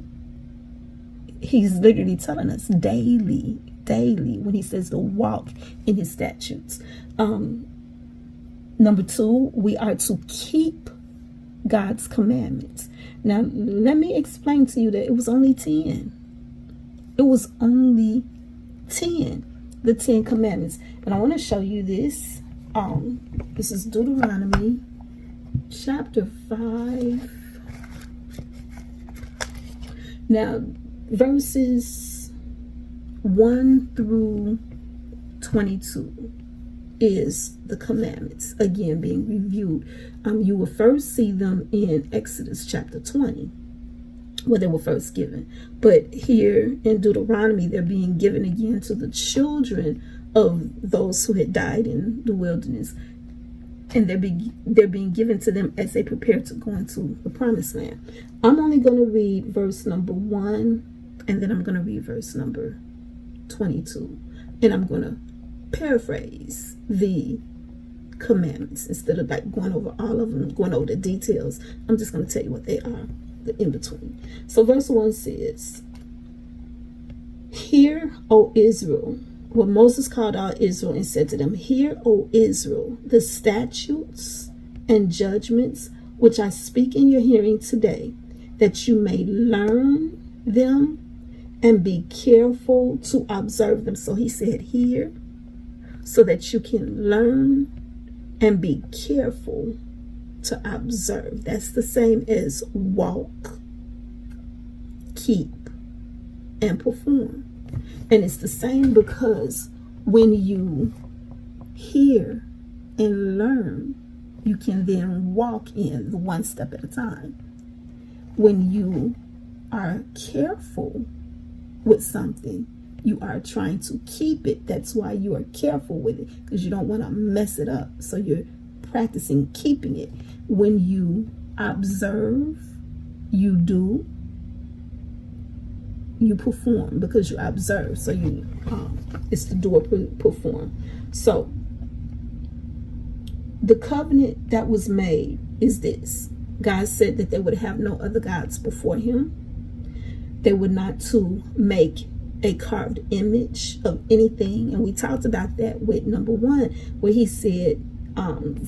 he's literally telling us, daily, when he says to walk in his statutes. Number 2, we are to keep God's commandments. Now, let me explain to you that it was only 10. It was only 10, the 10 commandments. And I want to show you this. This is Deuteronomy chapter 5. Now, verses 1 through 22 is the commandments, again, being reviewed. You will first see them in Exodus chapter 20, where they were first given. But here in Deuteronomy, they're being given again to the children of those who had died in the wilderness. And they're being given to them as they prepare to go into the promised land. I'm only going to read verse number 1, and then I'm going to read verse number 22. And I'm going to paraphrase the commandments instead of like going over all of them, going over the details. I'm just going to tell you what they are, the in between. So verse 1 says, "Hear, O Israel." Well, Moses called out Israel and said to them, "Hear, O Israel, the statutes and judgments which I speak in your hearing today, that you may learn them and be careful to observe them." So he said, hear, so that you can learn and be careful to observe. That's the same as walk, keep, and perform. And it's the same because when you hear and learn, you can then walk in the one step at a time. when you are careful with something, you are trying to keep it. That's why you are careful with it, because you don't want to mess it up. So you're practicing keeping it. When you observe, you do, you perform, because you observe. So you it's the do or perform. So the covenant that was made is this. God said that they would have no other gods before him. They were not to make a carved image of anything. And we talked about that with number 1, where he said,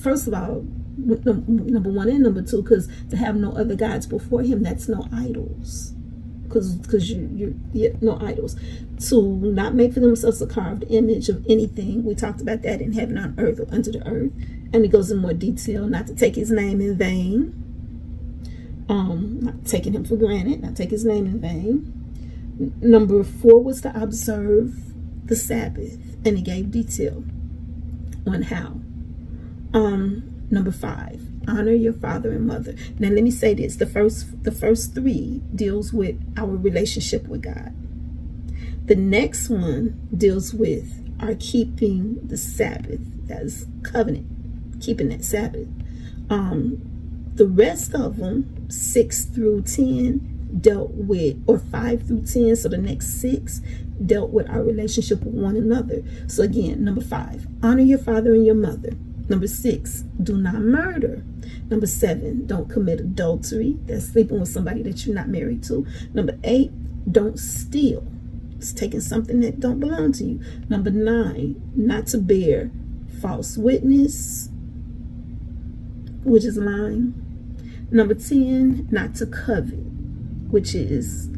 first of all, number 1 and number 2, because to have no other gods before him, that's no idols. Because you're no idols. To not make for themselves a carved image of anything. We talked about that in heaven, on earth, or under the earth. And it goes in more detail. Not to take his name in vain. Not taking him for granted. Not take his name in vain. Number 4 was to observe the Sabbath. And he gave detail on how. Number 5. Honor your father and mother. Now let me say this. The first 3 deals with our relationship with God. The next one deals with our keeping the Sabbath. That is covenant. Keeping that Sabbath. The rest of them, 6 through 10, dealt with, or 5 through 10, so the next 6 dealt with our relationship with one another. So again, number 5, honor your father and your mother. Number 6, do not murder. Number 7, don't commit adultery. That's sleeping with somebody that you're not married to. Number 8, don't steal. It's taking something that don't belong to you. Number 9, not to bear false witness, which is lying. Number 10, not to covet, which is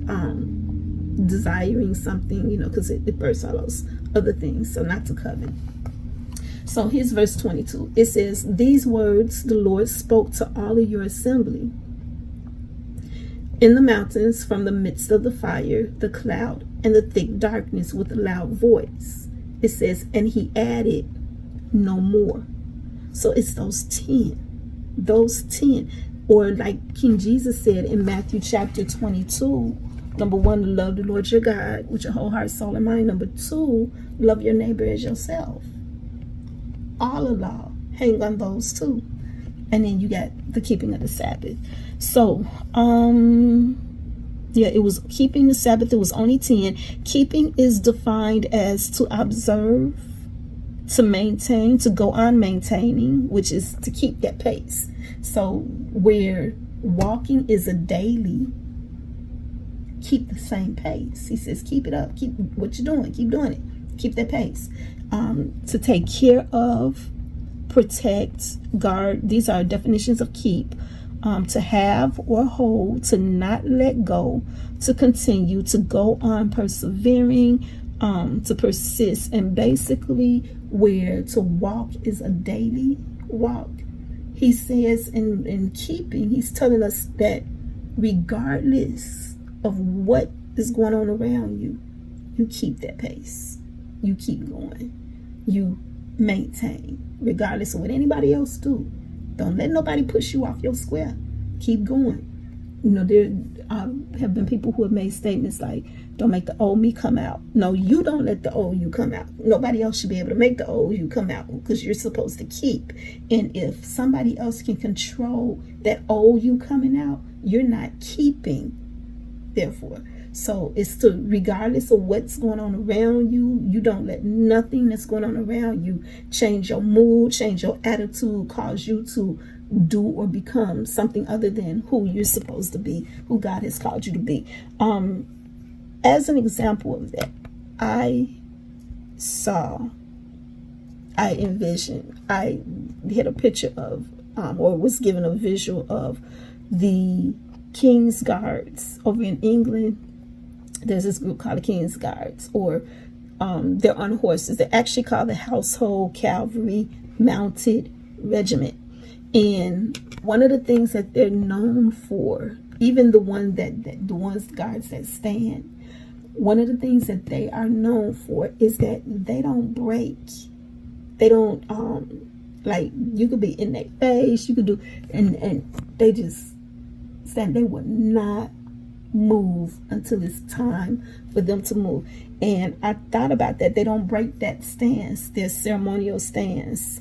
desiring something, because it bursts all those other things. So not to covet. So here's verse 22. It says, these words the Lord spoke to all of your assembly in the mountains from the midst of the fire, the cloud, and the thick darkness with a loud voice. It says, and he added no more. So it's those 10. Those 10. Or like King Jesus said in Matthew chapter 22, number 1, to love the Lord your God with your whole heart, soul, and mind. Number 2, love your neighbor as yourself. All the law hang on those 2. And then you got the keeping of the Sabbath. So, it was keeping the Sabbath. It was only 10. Keeping is defined as to observe, to maintain, to go on maintaining, which is to keep that pace. So where walking is a daily, keep the same pace. He says, keep it up. Keep what you're doing. Keep doing it. Keep that pace. To take care of, protect, guard. These are definitions of keep. To have or hold, to not let go, to continue, to go on persevering, to persist. And basically where to walk is a daily walk. He says in keeping, he's telling us that regardless of what is going on around you, you keep that pace. You keep going. You maintain, regardless of what anybody else do. Don't let nobody push you off your square. Keep going. There have been people who have made statements like, don't make the old me come out. No, you don't let the old you come out. Nobody else should be able to make the old you come out, because you're supposed to keep. And if somebody else can control that old you coming out, you're not keeping, therefore. So it's to, regardless of what's going on around you, you don't let nothing that's going on around you change your mood, change your attitude, cause you to do or become something other than who you're supposed to be, who God has called you to be. As an example of that, I envisioned, I had a picture of, or was given a visual of the King's Guards over in England. There's this group called the King's Guards, or they're on horses. They're actually called the Household Cavalry Mounted Regiment. And one of the things that they're known for, even the ones guards that stand, one of the things that they are known for is that they don't break. They don't like, you could be in their face, you could do, and they just stand. They would not move until it's time for them to move. And I thought about that. They don't break that stance, their ceremonial stance.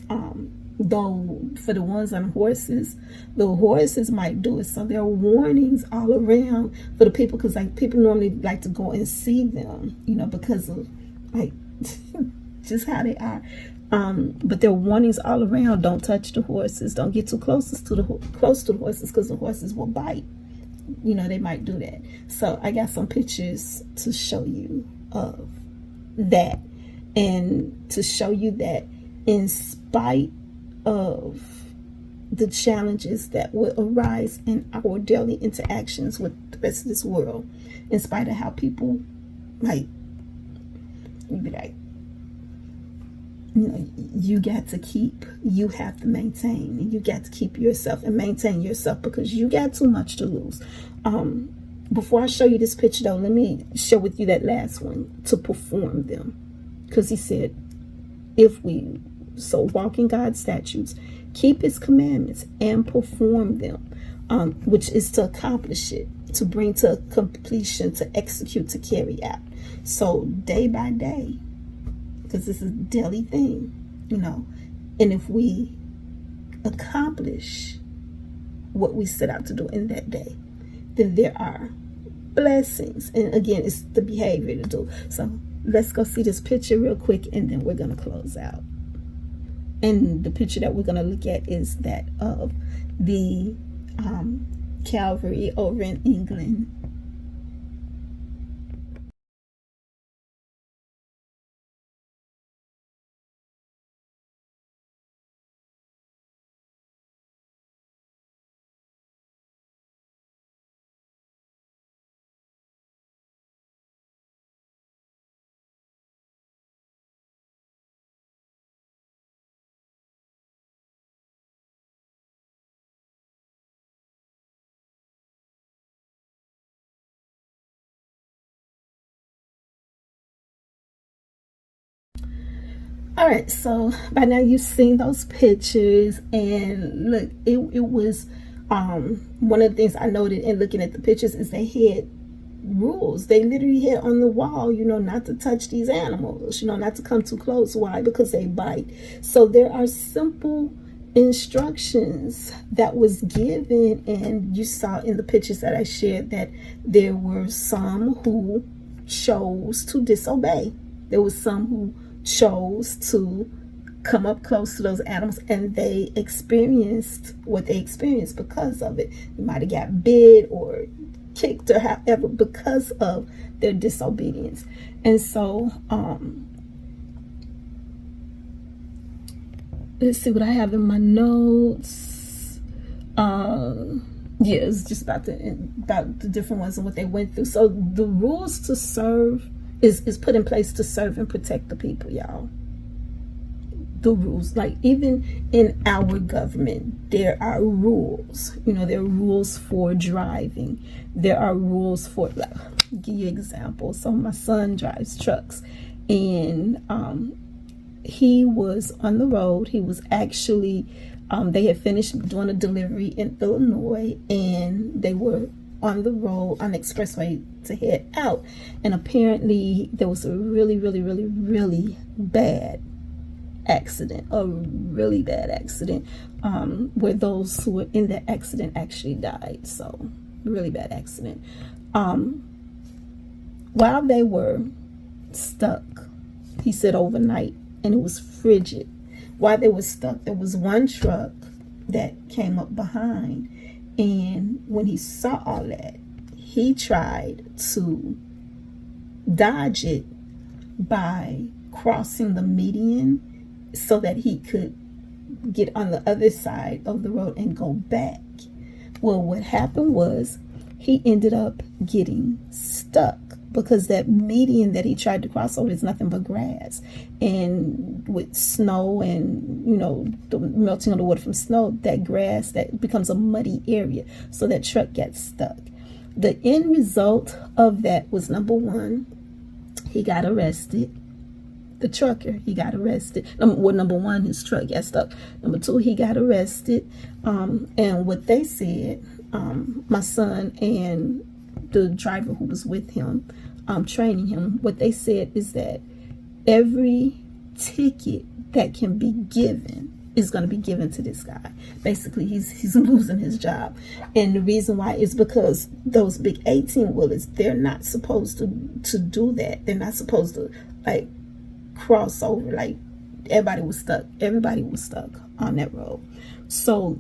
Though for the ones on horses, the horses might do it. So there are warnings all around for the people, because like people normally like to go and see them, because of like just how they are. But there are warnings all around. Don't touch the horses. Don't get too close to the horses, because the horses will bite. They might do that. So I got some pictures to show you of that, and to show you that in spite of the challenges that will arise in our daily interactions with the rest of this world, in spite of how people you have to maintain, and you got to keep yourself and maintain yourself, because you got too much to lose. Before I show you this picture though, let me share with you that last one, to perform them, because he said, walk in God's statutes, keep his commandments, and perform them, which is to accomplish it, to bring to completion, to execute, to carry out. So day by day, because this is a daily thing, and if we accomplish what we set out to do in that day, then there are blessings. And again, it's the behavior to do. So let's go see this picture real quick, and then we're going to close out. And the picture that we're going to look at is that of the Calvary over in England. All right, so by now you've seen those pictures, and look, it was one of the things I noted in looking at the pictures is they had rules. They literally had on the wall, not to touch these animals, not to come too close. Why? Because they bite. So there are simple instructions that was given, and you saw in the pictures that I shared that there were some who chose to disobey. There was some who chose to come up close to those animals, and they experienced what they experienced because of it. They might have got bit or kicked or however, because of their disobedience. And so let's see what I have in my notes. It's just about the different ones and what they went through. So the rules to serve is put in place to serve and protect the people, y'all. The rules, like even in our government, there are rules. There are rules for driving. There are rules for, give you an example. So my son drives trucks, and he was on the road. He was actually, they had finished doing a delivery in Illinois, and they were on the road, on the expressway to head out. And apparently there was a really, really, really, really bad accident, where those who were in that accident actually died. So really bad accident. While they were stuck, he said overnight, and it was frigid. While they were stuck, there was one truck that came up behind, and when he saw all that, he tried to dodge it by crossing the median so that he could get on the other side of the road and go back. Well, what happened was he ended up getting stuck, because that median that he tried to cross over is nothing but grass. And with snow and, the melting of the water from snow, that grass, that becomes a muddy area. So that truck gets stuck. The end result of that was, number one, he got arrested. The trucker, he got arrested. Number one, his truck got stuck. Number two, he got arrested. And what they said my son and the driver who was with him, training him, what they said is that every ticket that can be given is going to be given to this guy. Basically, he's losing his job. And the reason why is because those big 18-wheelers, they're not supposed to do that. They're not supposed to, like, cross over. Like, everybody was stuck on that road. So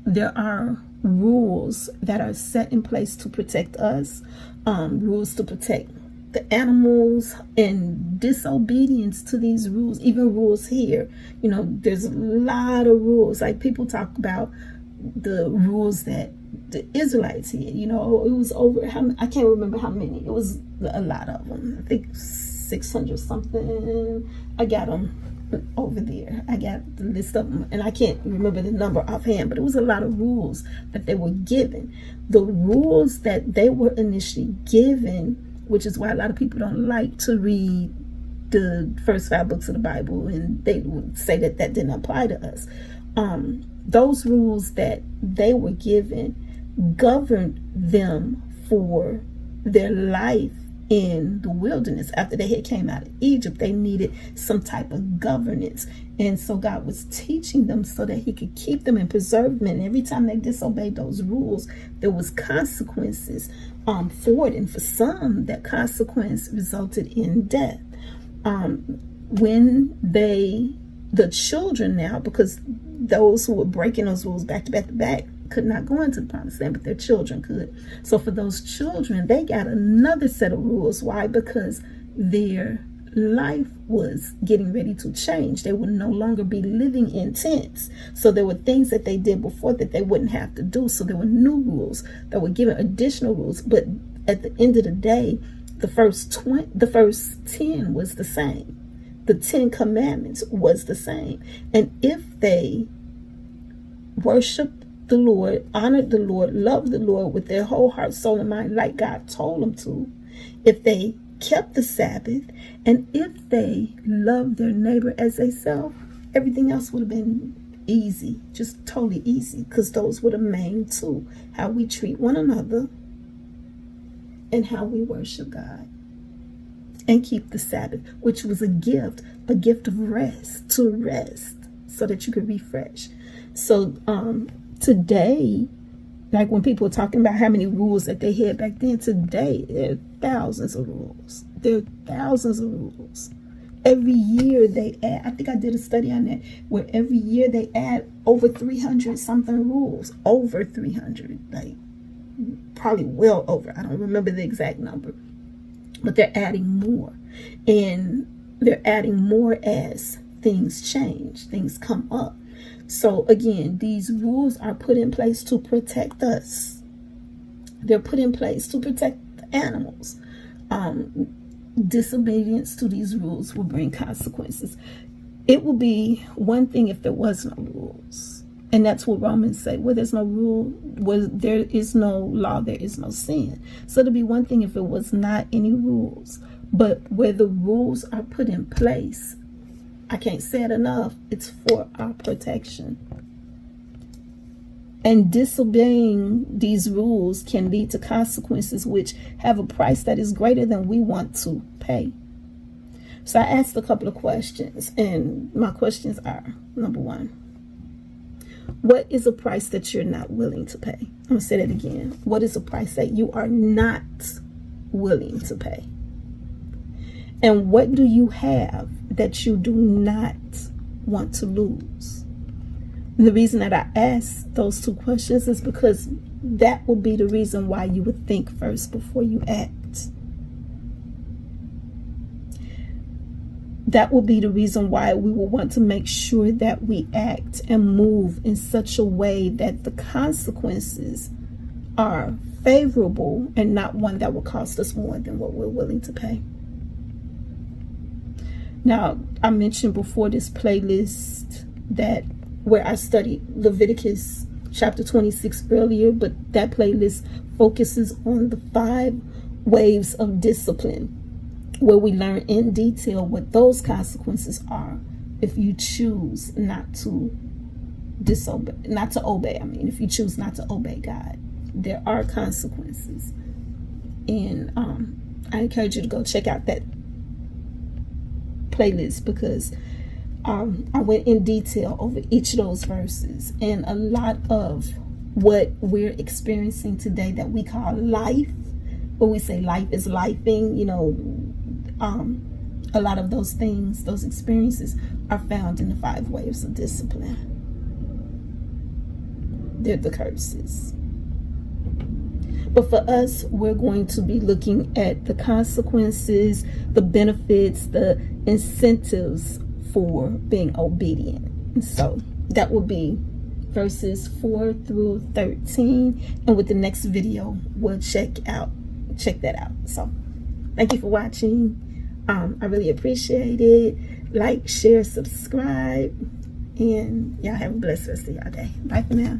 there are rules that are set in place to protect us, rules to protect the animals, and disobedience to these rules, even rules here. There's a lot of rules. Like, people talk about the rules that the Israelites had. It was over, I can't remember how many. It was a lot of them. I think 600 something. I got them over there. I got the list of them, and I can't remember the number offhand, but it was a lot of rules that they were given. The rules that they were initially given, which is why a lot of people don't like to read the first 5 books of the Bible, and they would say that didn't apply to us. Those rules that they were given governed them for their life in the wilderness. After they had came out of Egypt, they needed some type of governance. And so God was teaching them so that he could keep them and preserve them. And every time they disobeyed those rules, there was consequences for it. And for some, that consequence resulted in death. When the children now, because those who were breaking those rules back to back to back could not go into the promised land, but their children could. So for those children, they got another set of rules. Why? Because their life was getting ready to change. They would no longer be living in tents. So there were things that they did before that they wouldn't have to do. So there were new rules that were given, additional rules. But at the end of the day, the first 10 was the same. The 10 commandments was the same. And if they worshiped the Lord, honored the Lord, loved the Lord with their whole heart, soul, and mind, like God told them to, if they kept the Sabbath, and if they loved their neighbor as they self, everything else would have been easy, just totally easy, because those were the main two: how we treat one another and how we worship God and keep the Sabbath, which was a gift of rest, to rest so that you could refresh. So today, like when people are talking about how many rules that they had back then, today there are thousands of rules. There are thousands of rules. Every year they add, I think I did a study on that, where every year they add over 300 something rules, over 300, like probably well over. I don't remember the exact number, but they're adding more. And they're adding more as things change, things come up. So again, these rules are put in place to protect us. They're put in place to protect the animals. Disobedience to these rules will bring consequences. It will be one thing if there was no rules. And that's what Romans say. Where there's no rule, where there is no law, there is no sin. So it'll be one thing if it was not any rules. But where the rules are put in place, I can't say it enough, it's for our protection. And disobeying these rules can lead to consequences which have a price that is greater than we want to pay. So I asked a couple of questions, and my questions are, number one, what is a price that you're not willing to pay? I'm going to say that again. What is a price that you are not willing to pay? And what do you have that you do not want to lose? The reason that I asked those two questions is because that will be the reason why you would think first before you act. That will be the reason why we will want to make sure that we act and move in such a way that the consequences are favorable and not one that will cost us more than what we're willing to pay. Now, I mentioned before this playlist that where I studied Leviticus chapter 26 earlier, but that playlist focuses on the 5 waves of discipline, where we learn in detail what those consequences are if you choose not to obey. If you choose not to obey God. there are consequences. And I encourage you to go check out that playlist, because I went in detail over each of those verses. And a lot of what we're experiencing today that we call life, when we say life is lifing, a lot of those things, those experiences, are found in the 5 waves of discipline. They're the curses. But for us, we're going to be looking at the consequences, the benefits, the incentives for being obedient. And so that will be verses 4 through 13. And with the next video, we'll check that out. So thank you for watching. I really appreciate it. Like, share, subscribe, and y'all have a blessed rest of y'all day. Bye for now.